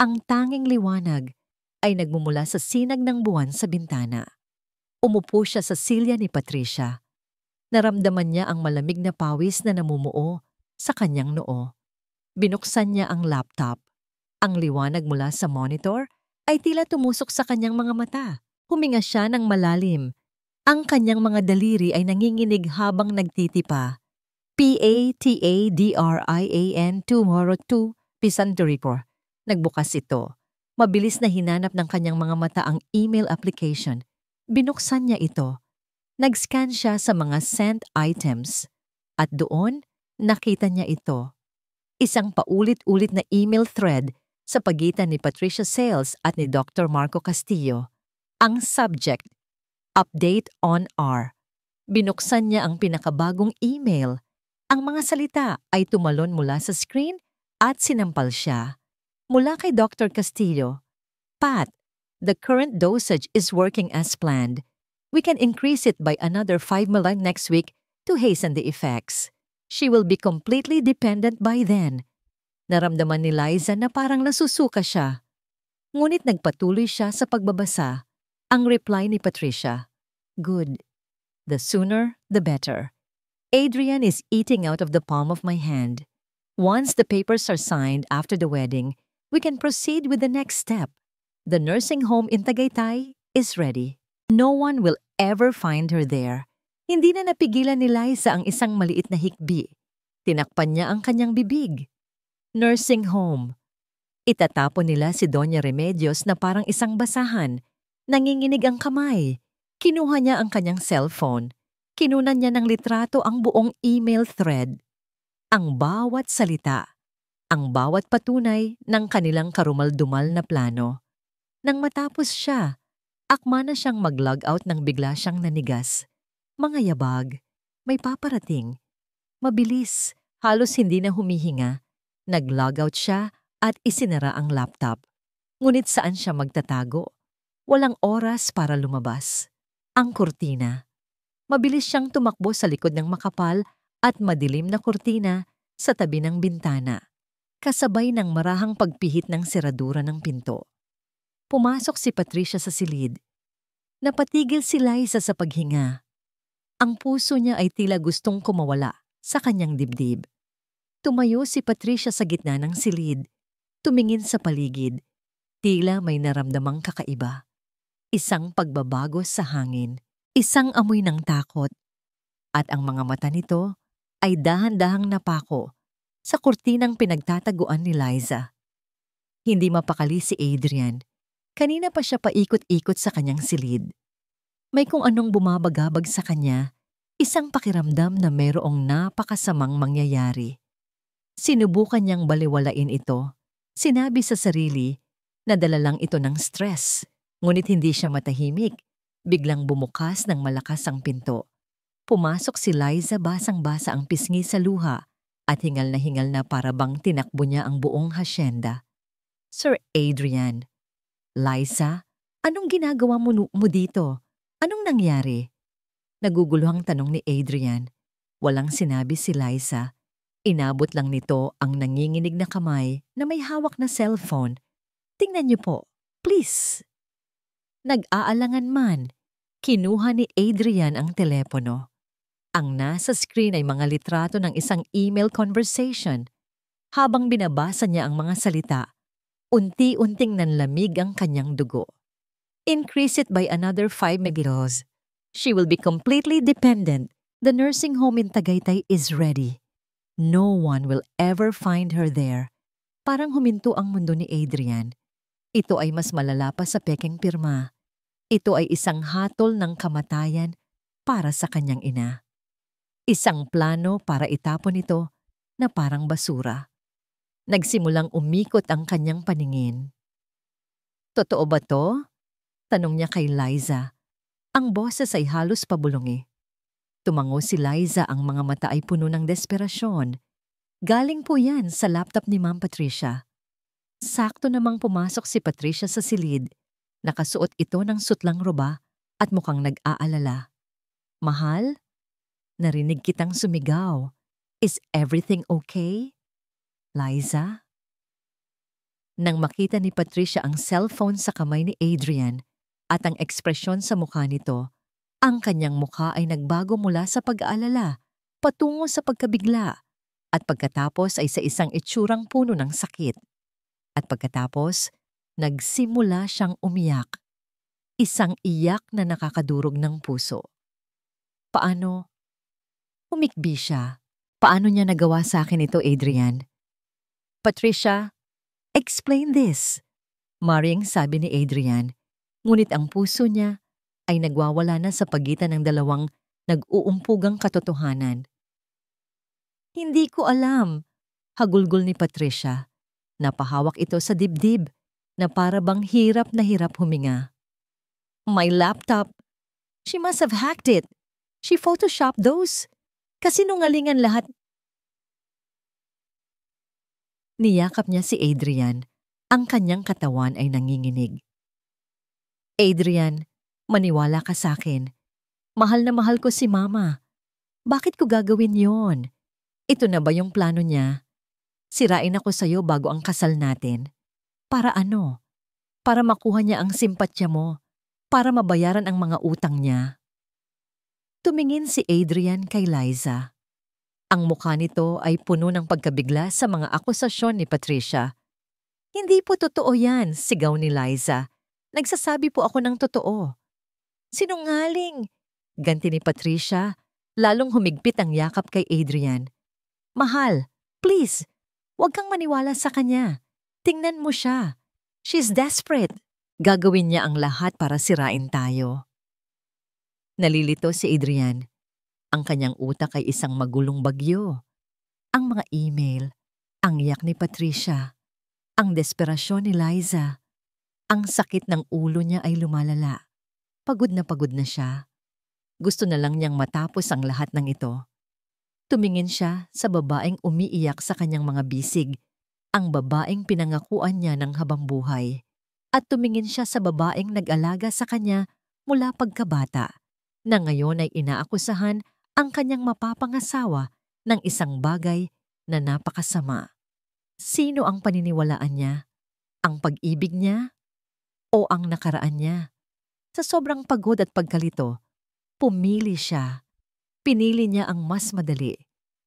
Ang tanging liwanag ay nagmumula sa sinag ng buwan sa bintana. Umupo siya sa silya ni Patricia. Naramdaman niya ang malamig na pawis na namumuo sa kanyang noo. Binuksan niya ang laptop. Ang liwanag mula sa monitor ay tila tumusok sa kanyang mga mata. Huminga siya ng malalim. Ang kanyang mga daliri ay nanginginig habang nagtitipa. Patadrian tomorrow 2 Pisanteripo. Nagbukas ito. Mabilis na hinanap ng kanyang mga mata ang email application. Binuksan niya ito. Nag-scan siya sa mga sent items. At doon, nakita niya ito. Isang paulit-ulit na email thread sa pagitan ni Patricia Sales at ni Dr. Marco Castillo. Ang subject, Update on R. Binuksan niya ang pinakabagong email. Ang mga salita ay tumalon mula sa screen at sinampal siya. Mula kay Dr. Castillo, "Pat, the current dosage is working as planned. We can increase it by another 5 ml next week to hasten the effects. She will be completely dependent by then." Naramdaman ni Liza na parang nasusuka siya. Ngunit nagpatuloy siya sa pagbabasa. Ang reply ni Patricia, "Good. The sooner, the better. Adrian is eating out of the palm of my hand. Once the papers are signed after the wedding, we can proceed with the next step. The nursing home in Tagaytay is ready. No one will ever find her there." Hindi na napigilan ni Liza ang isang maliit na hikbi. Tinakpan niya ang kanyang bibig. Nursing home. Itatapon nila si Doña Remedios na parang isang basahan. Nanginginig ang kamay. Kinuha niya ang kanyang cellphone. Kinunan niya ng litrato ang buong email thread. Ang bawat salita. Ang bawat patunay ng kanilang karumal-dumal na plano. Nang matapos siya, akma na siyang mag-log out nang bigla siyang nanigas. Mga yabag, may paparating. Mabilis, halos hindi na humihinga. Nag-log out siya at isinara ang laptop. Ngunit saan siya magtatago? Walang oras para lumabas. Ang kurtina. Mabilis siyang tumakbo sa likod ng makapal at madilim na kurtina sa tabi ng bintana, kasabay ng marahang pagpihit ng seradura ng pinto. Pumasok si Patricia sa silid. Napatigil si Liza sa paghinga. Ang puso niya ay tila gustong kumawala sa kanyang dibdib. Tumayo si Patricia sa gitna ng silid. Tumingin sa paligid. Tila may naramdamang kakaiba. Isang pagbabago sa hangin. Isang amoy ng takot. At ang mga mata nito ay dahan-dahang napako sa kurtinang pinagtataguan ni Liza. Hindi mapakali si Adrian. Kanina pa siya paikot-ikot sa kanyang silid. May kung anong bumabagabag sa kanya, isang pakiramdam na mayroong napakasamang mangyayari. Sinubukan niyang baliwalain ito. Sinabi sa sarili na dala lang ito ng stress. Ngunit hindi siya matahimik. Biglang bumukas ng malakas ang pinto. Pumasok si Liza, basang-basa ang pisngi sa luha at hingal na para bang tinakbo niya ang buong hasyenda. Sir Adrian. Liza, anong ginagawa mo dito? Anong nangyari? Naguguluhang tanong ni Adrian. Walang sinabi si Liza. Inabot lang nito ang nanginginig na kamay na may hawak na cellphone. Tingnan niyo po, please. Nag-aalangan man, kinuha ni Adrian ang telepono. Ang nasa screen ay mga litrato ng isang email conversation. Habang binabasa niya ang mga salita, unti-unting nanlamig ang kanyang dugo. Increase it by another 5 megawatts. She will be completely dependent. The nursing home in Tagaytay is ready. No one will ever find her there. Parang huminto ang mundo ni Adrian. Ito ay mas malala pa sa pekeng pirma. Ito ay isang hatol ng kamatayan para sa kanyang ina. Isang plano para itapon ito na parang basura. Nagsimulang umikot ang kanyang paningin. Totoo ba to? Tanong niya kay Liza. Ang boses ay halos pabulungi. Tumango si Liza, ang mga mata ay puno ng desperasyon. Galing po yan sa laptop ni Ma'am Patricia. Sakto namang pumasok si Patricia sa silid. Nakasuot ito ng sutlang roba at mukhang nag-aalala. Mahal? Narinig kitang sumigaw. Is everything okay? Liza? Nang makita ni Patricia ang cellphone sa kamay ni Adrian at ang ekspresyon sa mukha nito, ang kanyang mukha ay nagbago mula sa pag-aalala patungo sa pagkabigla at pagkatapos ay sa isang itsurang puno ng sakit. At pagkatapos, nagsimula siyang umiyak. Isang iyak na nakakadurog ng puso. Paano? Humikbi siya. Paano niya nagawa sa akin ito, Adrian? Patricia, explain this. Maring sabi ni Adrian. Ngunit ang puso niya ay nagwawala na sa pagitan ng dalawang nag-uumpugang katotohanan. Hindi ko alam. Hagulgol ni Patricia. Napahawak ito sa dibdib na para bang hirap na hirap huminga. My laptop. She must have hacked it. She photoshopped those. Kasinungalingan lahat. Niyakap niya si Adrian. Ang kanyang katawan ay nanginginig. Adrian, maniwala ka sa akin. Mahal na mahal ko si Mama. Bakit ko gagawin yon? Ito na ba yung plano niya? Sirain ako sa'yo bago ang kasal natin. Para ano? Para makuha niya ang simpatya mo. Para mabayaran ang mga utang niya. Tumingin si Adrian kay Liza. Ang mukha nito ay puno ng pagkabigla sa mga akusasyon ni Patricia. Hindi po totoo yan, sigaw ni Liza. Nagsasabi po ako ng totoo. Sinungaling! Ganti ni Patricia, lalong humigpit ang yakap kay Adrian. Mahal, please, huwag kang maniwala sa kanya. Tingnan mo siya. She's desperate. Gagawin niya ang lahat para sirain tayo. Nalilito si Adrian. Ang kanyang utak ay isang magulong bagyo. Ang mga email, ang iyak ni Patricia, ang desperasyon ni Liza, ang sakit ng ulo niya ay lumalala. Pagod na siya. Gusto na lang niyang matapos ang lahat ng ito. Tumingin siya sa babaeng umiiyak sa kanyang mga bisig, ang babaeng pinangakuan niya ng habang buhay. At tumingin siya sa babaeng nag-alaga sa kanya mula pagkabata, na ngayon ay inaakusahan ang kanyang mapapangasawa ng isang bagay na napakasama. Sino ang paniniwalaan niya? Ang pag-ibig niya? O ang nakaraan niya? Sa sobrang pagod at pagkalito, pumili siya. Pinili niya ang mas madali.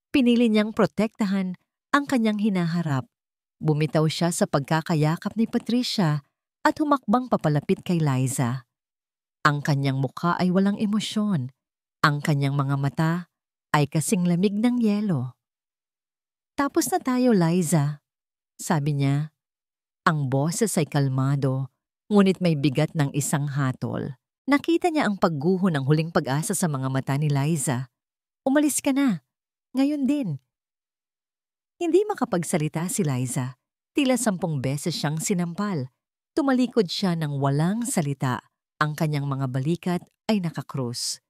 Pinili niyang protektahan ang kanyang hinaharap. Bumitaw siya sa pagkakayakap ni Patricia at humakbang papalapit kay Liza. Ang kanyang mukha ay walang emosyon. Ang kanyang mga mata ay kasing lamig ng yelo. Tapos na tayo, Liza, sabi niya. Ang boses ay kalmado, ngunit may bigat ng isang hatol. Nakita niya ang pagguho ng huling pag-asa sa mga mata ni Liza. Umalis ka na. Ngayon din. Hindi makapagsalita si Liza. Tila 10 beses siyang sinampal. Tumalikod siya ng walang salita. Ang kanyang mga balikat ay nakakrus.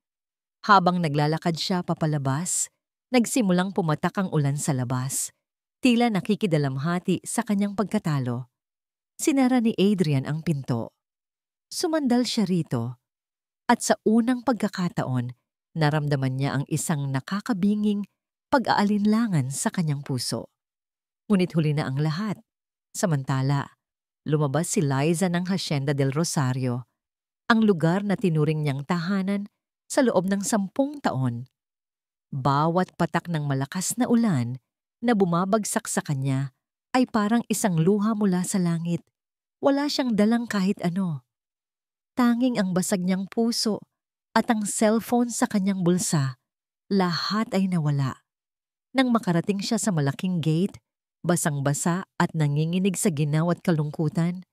Habang naglalakad siya papalabas, nagsimulang pumatak ang ulan sa labas. Tila nakikidalamhati sa kanyang pagkatalo. Sinara ni Adrian ang pinto. Sumandal siya rito. At sa unang pagkakataon, naramdaman niya ang isang nakakabinging pag-aalinlangan sa kanyang puso. Ngunit huli na ang lahat. Samantala, lumabas si Liza ng Hacienda del Rosario, ang lugar na tinuring niyang tahanan sa loob ng 10 taon. Bawat patak ng malakas na ulan na bumabagsak sa kanya ay parang isang luha mula sa langit. Wala siyang dalang kahit ano. Tanging ang basag niyang puso at ang cellphone sa kanyang bulsa, lahat ay nawala. Nang makarating siya sa malaking gate, basang-basa at nanginginig sa ginaw at kalungkutan,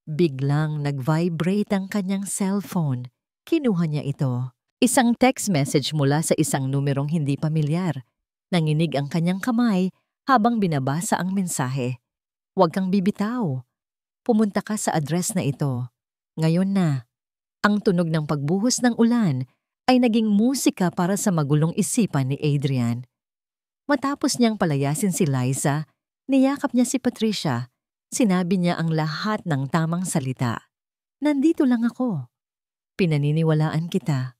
biglang nag-vibrate ang kanyang cellphone. Kinuha niya ito. Isang text message mula sa isang numerong hindi pamilyar. Nanginig ang kanyang kamay habang binabasa ang mensahe. Huwag kang bibitaw. Pumunta ka sa address na ito. Ngayon na. Ang tunog ng pagbuhos ng ulan ay naging musika para sa magulong isipan ni Adrian. Matapos niyang palayasin si Liza, niyakap niya si Patricia. Sinabi niya ang lahat ng tamang salita. Nandito lang ako. Pinaniniwalaan kita.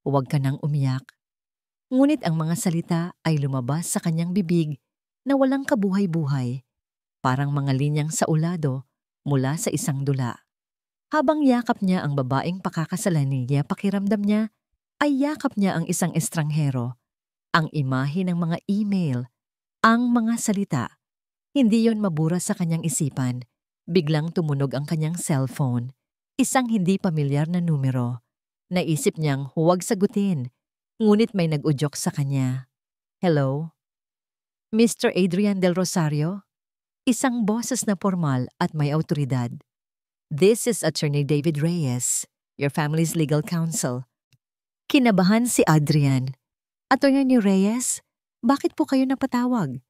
Huwag ka nang umiyak. Ngunit ang mga salita ay lumabas sa kanyang bibig na walang kabuhay-buhay, parang mga linyang sa ulado mula sa isang dula. Habang yakap niya ang babaeng pakakasalan niya, pakiramdam niya ay yakap niya ang isang estranghero. Ang imahe ng mga email, ang mga salita. Hindi yon mabura sa kanyang isipan. Biglang tumunog ang kanyang cellphone. Isang hindi pamilyar na numero. Naisip niyang huwag sagutin, ngunit may nag-udyok sa kanya. Hello? Mr. Adrian del Rosario? Isang boses na formal at may awtoridad. This is Attorney David Reyes, your family's legal counsel. Kinabahan si Adrian. Attorney Reyes, bakit po kayo napatawag?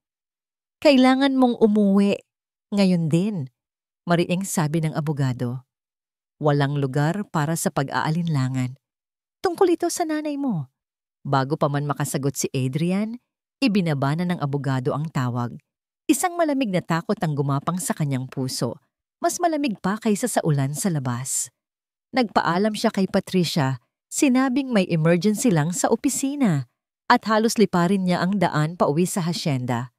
Kailangan mong umuwi. Ngayon din, mariing sabi ng abogado. Walang lugar para sa pag-aalinlangan. Tungkol ito sa nanay mo. Bago pa man makasagot si Adrian, ibinabana ng abogado ang tawag. Isang malamig na takot ang gumapang sa kanyang puso. Mas malamig pa kaysa sa ulan sa labas. Nagpaalam siya kay Patricia, sinabing may emergency lang sa opisina at halos liparin niya ang daan pauwi sa hacienda.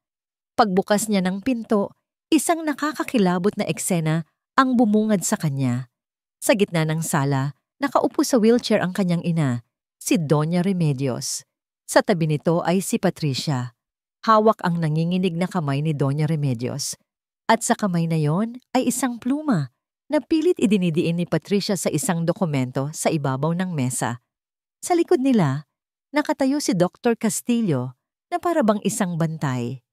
Pagbukas niya ng pinto, isang nakakakilabot na eksena ang bumungad sa kanya. Sa gitna ng sala, nakaupo sa wheelchair ang kanyang ina, si Doña Remedios. Sa tabi nito ay si Patricia. Hawak ang nanginginig na kamay ni Doña Remedios. At sa kamay na yon ay isang pluma na pilit idinidiin ni Patricia sa isang dokumento sa ibabaw ng mesa. Sa likod nila, nakatayo si Dr. Castillo na parabang isang bantay.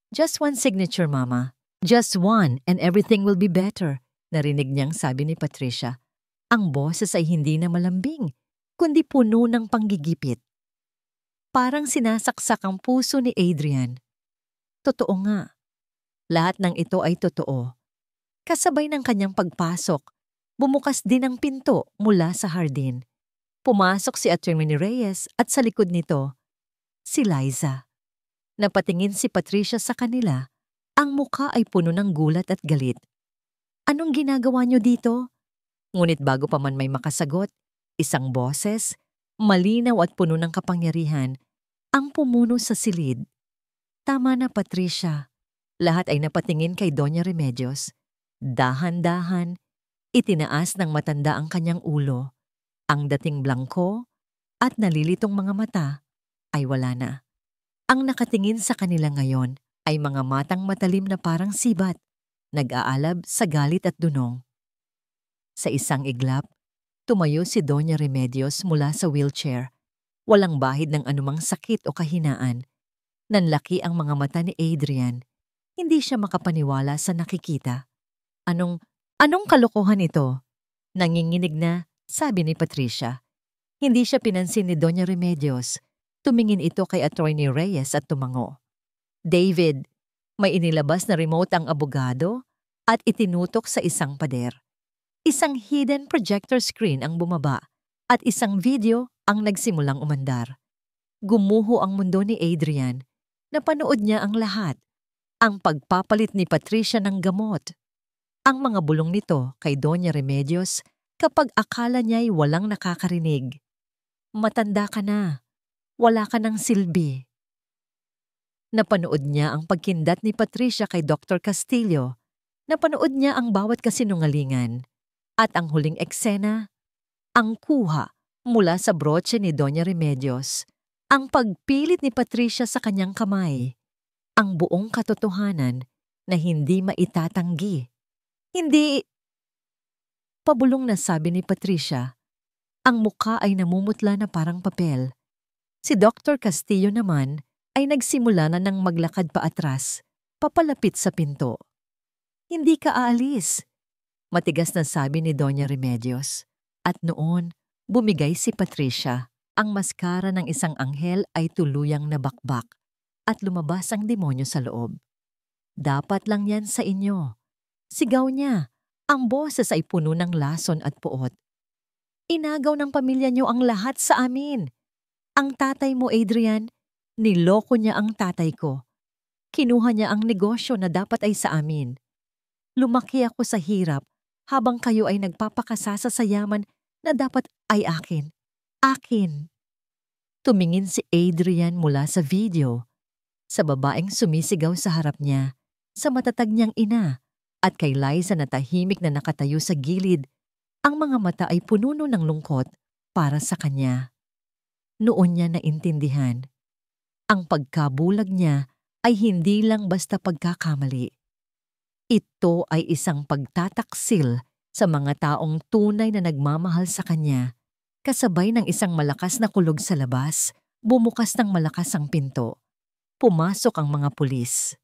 Just one signature, Mama. Just one and everything will be better, narinig niyang sabi ni Patricia. Ang boses ay hindi na malambing, kundi puno ng panggigipit. Parang sinasaksak ang puso ni Adrian. Totoo nga. Lahat ng ito ay totoo. Kasabay ng kanyang pagpasok, bumukas din ang pinto mula sa hardin. Pumasok si Attorney Reyes at sa likod nito, si Liza. Napatingin si Patricia sa kanila, ang mukha ay puno ng gulat at galit. Anong ginagawa niyo dito? Ngunit bago pa man may makasagot, isang boses, malinaw at puno ng kapangyarihan, ang pumuno sa silid. Tama na, Patricia. Lahat ay napatingin kay Doña Remedios. Dahan-dahan, itinaas ng matanda ang kanyang ulo. Ang dating blangko at nalilitong mga mata ay wala na. Ang nakatingin sa kanila ngayon ay mga matang matalim na parang sibat, nag-aalab sa galit at dunong. Sa isang iglap, tumayo si Doña Remedios mula sa wheelchair. Walang bahid ng anumang sakit o kahinaan. Nanlaki ang mga mata ni Adrian. Hindi siya makapaniwala sa nakikita. Anong kalokohan ito? Nanginginig na, sabi ni Patricia. Hindi siya pinansin ni Doña Remedios. Tumingin ito kay Attorney Reyes at tumango. David, may inilabas na remote ang abogado at itinutok sa isang pader. Isang hidden projector screen ang bumaba at isang video ang nagsimulang umandar. Gumuho ang mundo ni Adrian. Napanood niya ang lahat. Ang pagpapalit ni Patricia ng gamot. Ang mga bulong nito kay Doña Remedios kapag akala niya'y walang nakakarinig. Matanda ka na. Wala ka ng silbi. Napanood niya ang pagkindat ni Patricia kay Dr. Castillo. Napanood niya ang bawat kasinungalingan. At ang huling eksena, ang kuha mula sa brooche ni Doña Remedios. Ang pagpilit ni Patricia sa kanyang kamay. Ang buong katotohanan na hindi maitatanggi. Hindi. Pabulong na sabi ni Patricia. Ang mukha ay namumutla na parang papel. Si Dr. Castillo naman ay nagsimula na ng maglakad pa atras, papalapit sa pinto. Hindi ka aalis, matigas na sabi ni Doña Remedios. At noon, bumigay si Patricia. Ang maskara ng isang anghel ay tuluyang nabakbak at lumabas ang demonyo sa loob. Dapat lang yan sa inyo. Sigaw niya. Ang boses ay puno ng lason at puot. Inagaw ng pamilya niyo ang lahat sa amin. Ang tatay mo, Adrian, niloko niya ang tatay ko. Kinuha niya ang negosyo na dapat ay sa amin. Lumaki ako sa hirap habang kayo ay nagpapakasasa sa yaman na dapat ay akin. Akin. Tumingin si Adrian mula sa video, sa babaeng sumisigaw sa harap niya, sa matatag niyang ina, at kay Liza na tahimik na nakatayo sa gilid. Ang mga mata ay pununo ng lungkot para sa kanya. Noon niya naintindihan. Ang pagkabulag niya ay hindi lang basta pagkakamali. Ito ay isang pagtataksil sa mga taong tunay na nagmamahal sa kanya. Kasabay ng isang malakas na kulog sa labas, bumukas ng malakas ang pinto. Pumasok ang mga pulis.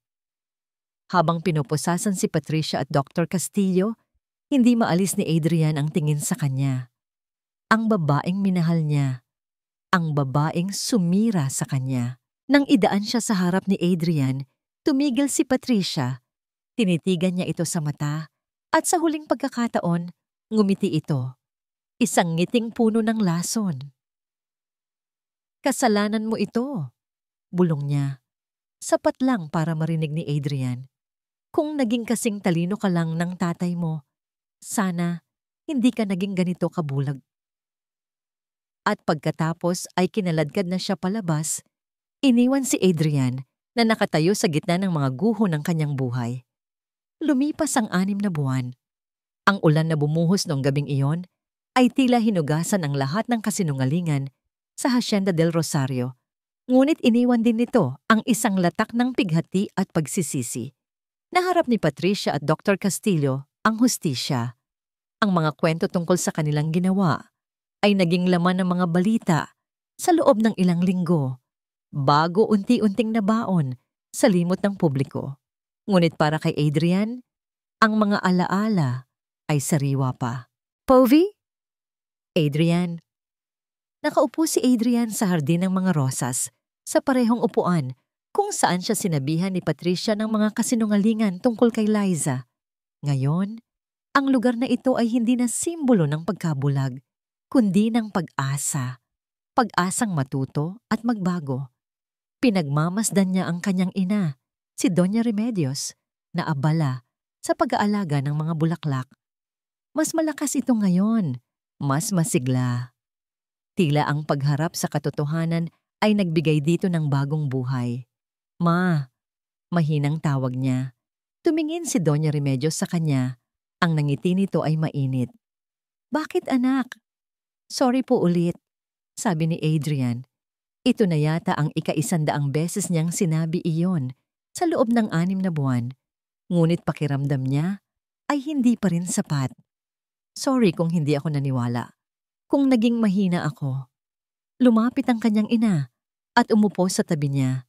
Habang pinupusasan si Patricia at Dr. Castillo, hindi maalis ni Adrian ang tingin sa kanya. Ang babaeng minahal niya. Ang babaeng sumira sa kanya. Nang idaan siya sa harap ni Adrian, tumigil si Patricia. Tinitigan niya ito sa mata at sa huling pagkakataon, ngumiti ito. Isang ngiting puno ng lason. Kasalanan mo ito, bulong niya. Sapat lang para marinig ni Adrian. Kung naging kasing talino ka lang ng tatay mo, sana hindi ka naging ganito kabulag. At pagkatapos ay kinaladkad na siya palabas, iniwan si Adrian na nakatayo sa gitna ng mga guho ng kanyang buhay. Lumipas ang 6 na buwan. Ang ulan na bumuhos noong gabing iyon ay tila hinugasan ang lahat ng kasinungalingan sa Hacienda del Rosario. Ngunit iniwan din nito ang isang latak ng pighati at pagsisisi. Naharap ni Patricia at Dr. Castillo ang hustisya. Ang mga kwento tungkol sa kanilang ginawa ay naging laman ng mga balita sa loob ng ilang linggo, bago unti-unting nabaon sa limot ng publiko. Ngunit para kay Adrian, ang mga alaala ay sariwa pa. Povey? Adrian. Nakaupo si Adrian sa hardin ng mga rosas sa parehong upuan kung saan siya sinabihan ni Patricia ng mga kasinungalingan tungkol kay Liza. Ngayon, ang lugar na ito ay hindi na simbolo ng pagkabulag, kundi ng pag-asa. Pag-asang matuto at magbago. Pinagmamasdan niya ang kanyang ina, si Doña Remedios, na abala sa pag-aalaga ng mga bulaklak. Mas malakas ito ngayon, mas masigla. Tila ang pagharap sa katotohanan ay nagbigay dito ng bagong buhay. Ma, mahinang tawag niya. Tumingin si Doña Remedios sa kanya. Ang nangiti nito ay mainit. Bakit anak? Sorry po ulit, sabi ni Adrian. Ito na yata ang ika-100 beses niyang sinabi iyon sa loob ng 6 na buwan. Ngunit pakiramdam niya ay hindi pa rin sapat. Sorry kung hindi ako naniwala. Kung naging mahina ako. Lumapit ang kanyang ina at umupo sa tabi niya.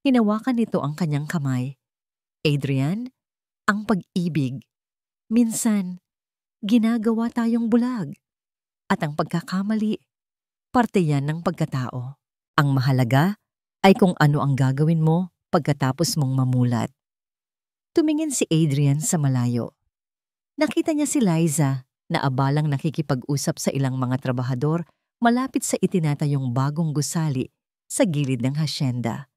Hinawakan nito ang kanyang kamay. Adrian, ang pag-ibig. Minsan, ginagawa tayong bulag. At ang pagkakamali, parte yan ng pagkatao. Ang mahalaga ay kung ano ang gagawin mo pagkatapos mong mamulat. Tumingin si Adrian sa malayo. Nakita niya si Liza na abalang nakikipag-usap sa ilang mga trabahador malapit sa itinatayong bagong gusali sa gilid ng hasyenda.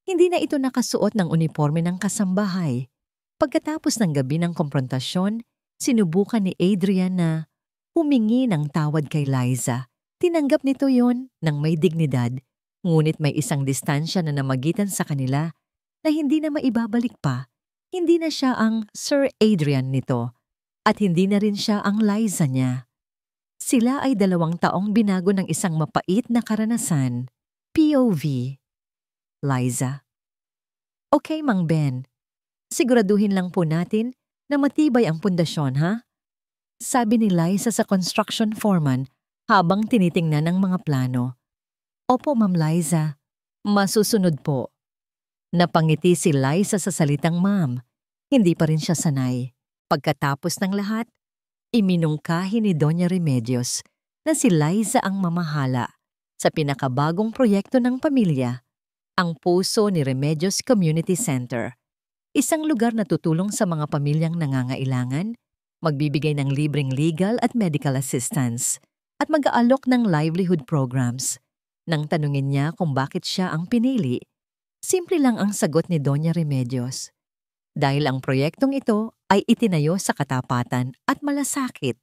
Hindi na ito nakasuot ng uniforme ng kasambahay. Pagkatapos ng gabi ng komprontasyon, sinubukan ni Adrian na humingi ng tawad kay Liza. Tinanggap nito yon ng may dignidad, ngunit may isang distansya na namagitan sa kanila na hindi na maibabalik pa. Hindi na siya ang Sir Adrian nito at hindi na rin siya ang Liza niya. Sila ay 2 taong binago ng isang mapait na karanasan. POV. Liza. Okay, Mang Ben. Siguraduhin lang po natin na matibay ang pundasyon, ha? Sabi ni Liza sa construction foreman habang tinitingnan ang mga plano. Opo, Ma'am Liza. Masusunod po. Napangiti si Liza sa salitang ma'am. Hindi pa rin siya sanay. Pagkatapos ng lahat, iminungkahi ni Doña Remedios na si Liza ang mamahala sa pinakabagong proyekto ng pamilya, ang Puso ni Remedios Community Center. Isang lugar na tutulong sa mga pamilyang nangangailangan, magbibigay ng libreng legal at medical assistance, at mag-aalok ng livelihood programs. Nang tanungin niya kung bakit siya ang pinili, simple lang ang sagot ni Doña Remedios. Dahil ang proyektong ito ay itinayo sa katapatan at malasakit,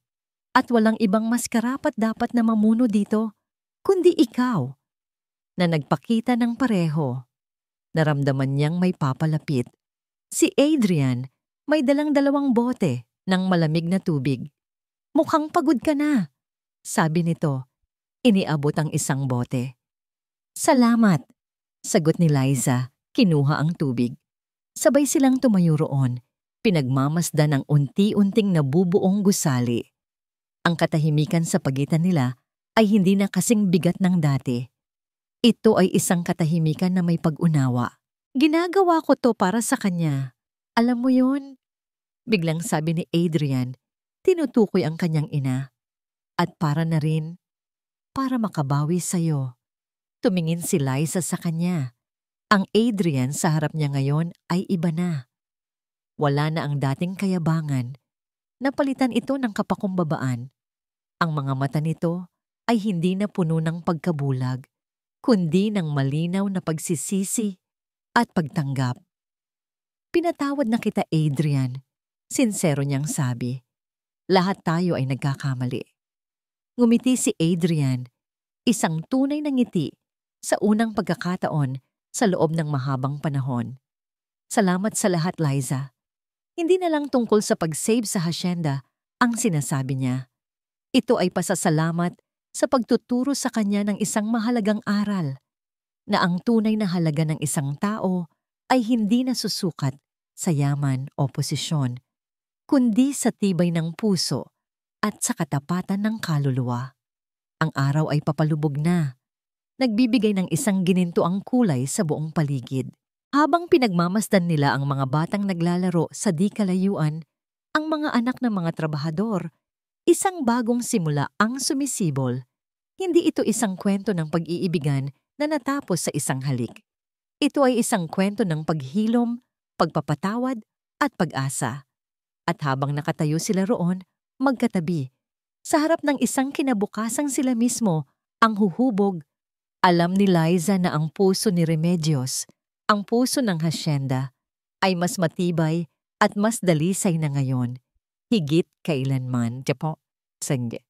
at walang ibang mas karapat-dapat na mamuno dito, kundi ikaw, na nagpakita ng pareho. Naramdaman niyang may papalapit. Si Adrian may dalang 2 bote ng malamig na tubig. Mukhang pagod ka na, sabi nito. Iniabot ang isang bote. Salamat, sagot ni Liza, kinuha ang tubig. Sabay silang tumayo roon, pinagmamasdan ang unti-unting nabubuong gusali. Ang katahimikan sa pagitan nila ay hindi na kasing bigat ng dati. Ito ay isang katahimikan na may pag-unawa. Ginagawa ko to para sa kanya. Alam mo yun? Biglang sabi ni Adrian, tinutukoy ang kanyang ina. At para na rin, para makabawi sa'yo. Tumingin si Liza sa kanya. Ang Adrian sa harap niya ngayon ay iba na. Wala na ang dating kayabangan. Napalitan ito ng kapakumbabaan. Ang mga mata nito ay hindi na puno ng pagkabulag, kundi ng malinaw na pagsisisi at pagtanggap. Pinatawad na kita, Adrian. Sinsero niyang sabi. Lahat tayo ay nagkakamali. Ngumiti si Adrian, isang tunay na ngiti sa unang pagkakataon sa loob ng mahabang panahon. Salamat sa lahat, Liza. Hindi na lang tungkol sa pag-save sa hasyenda ang sinasabi niya. Ito ay pasasalamat sa pagtuturo sa kanya ng isang mahalagang aral, na ang tunay na halaga ng isang tao ay hindi nasusukat sa yaman o posisyon, kundi sa tibay ng puso at sa katapatan ng kaluluwa. Ang araw ay papalubog na, nagbibigay ng isang ginintuang kulay sa buong paligid. Habang pinagmamasdan nila ang mga batang naglalaro sa di kalayuan, ang mga anak ng mga trabahador, isang bagong simula ang sumisibol. Hindi ito isang kwento ng pag-iibigan na natapos sa isang halik. Ito ay isang kwento ng paghilom, pagpapatawad at pag-asa. At habang nakatayo sila roon, magkatabi, sa harap ng isang kinabukasang sila mismo ang huhubog, alam ni Liza na ang puso ni Remedios, ang puso ng hasyenda, ay mas matibay at mas dalisay na ngayon, higit kailanman. Diyan po, Sangge.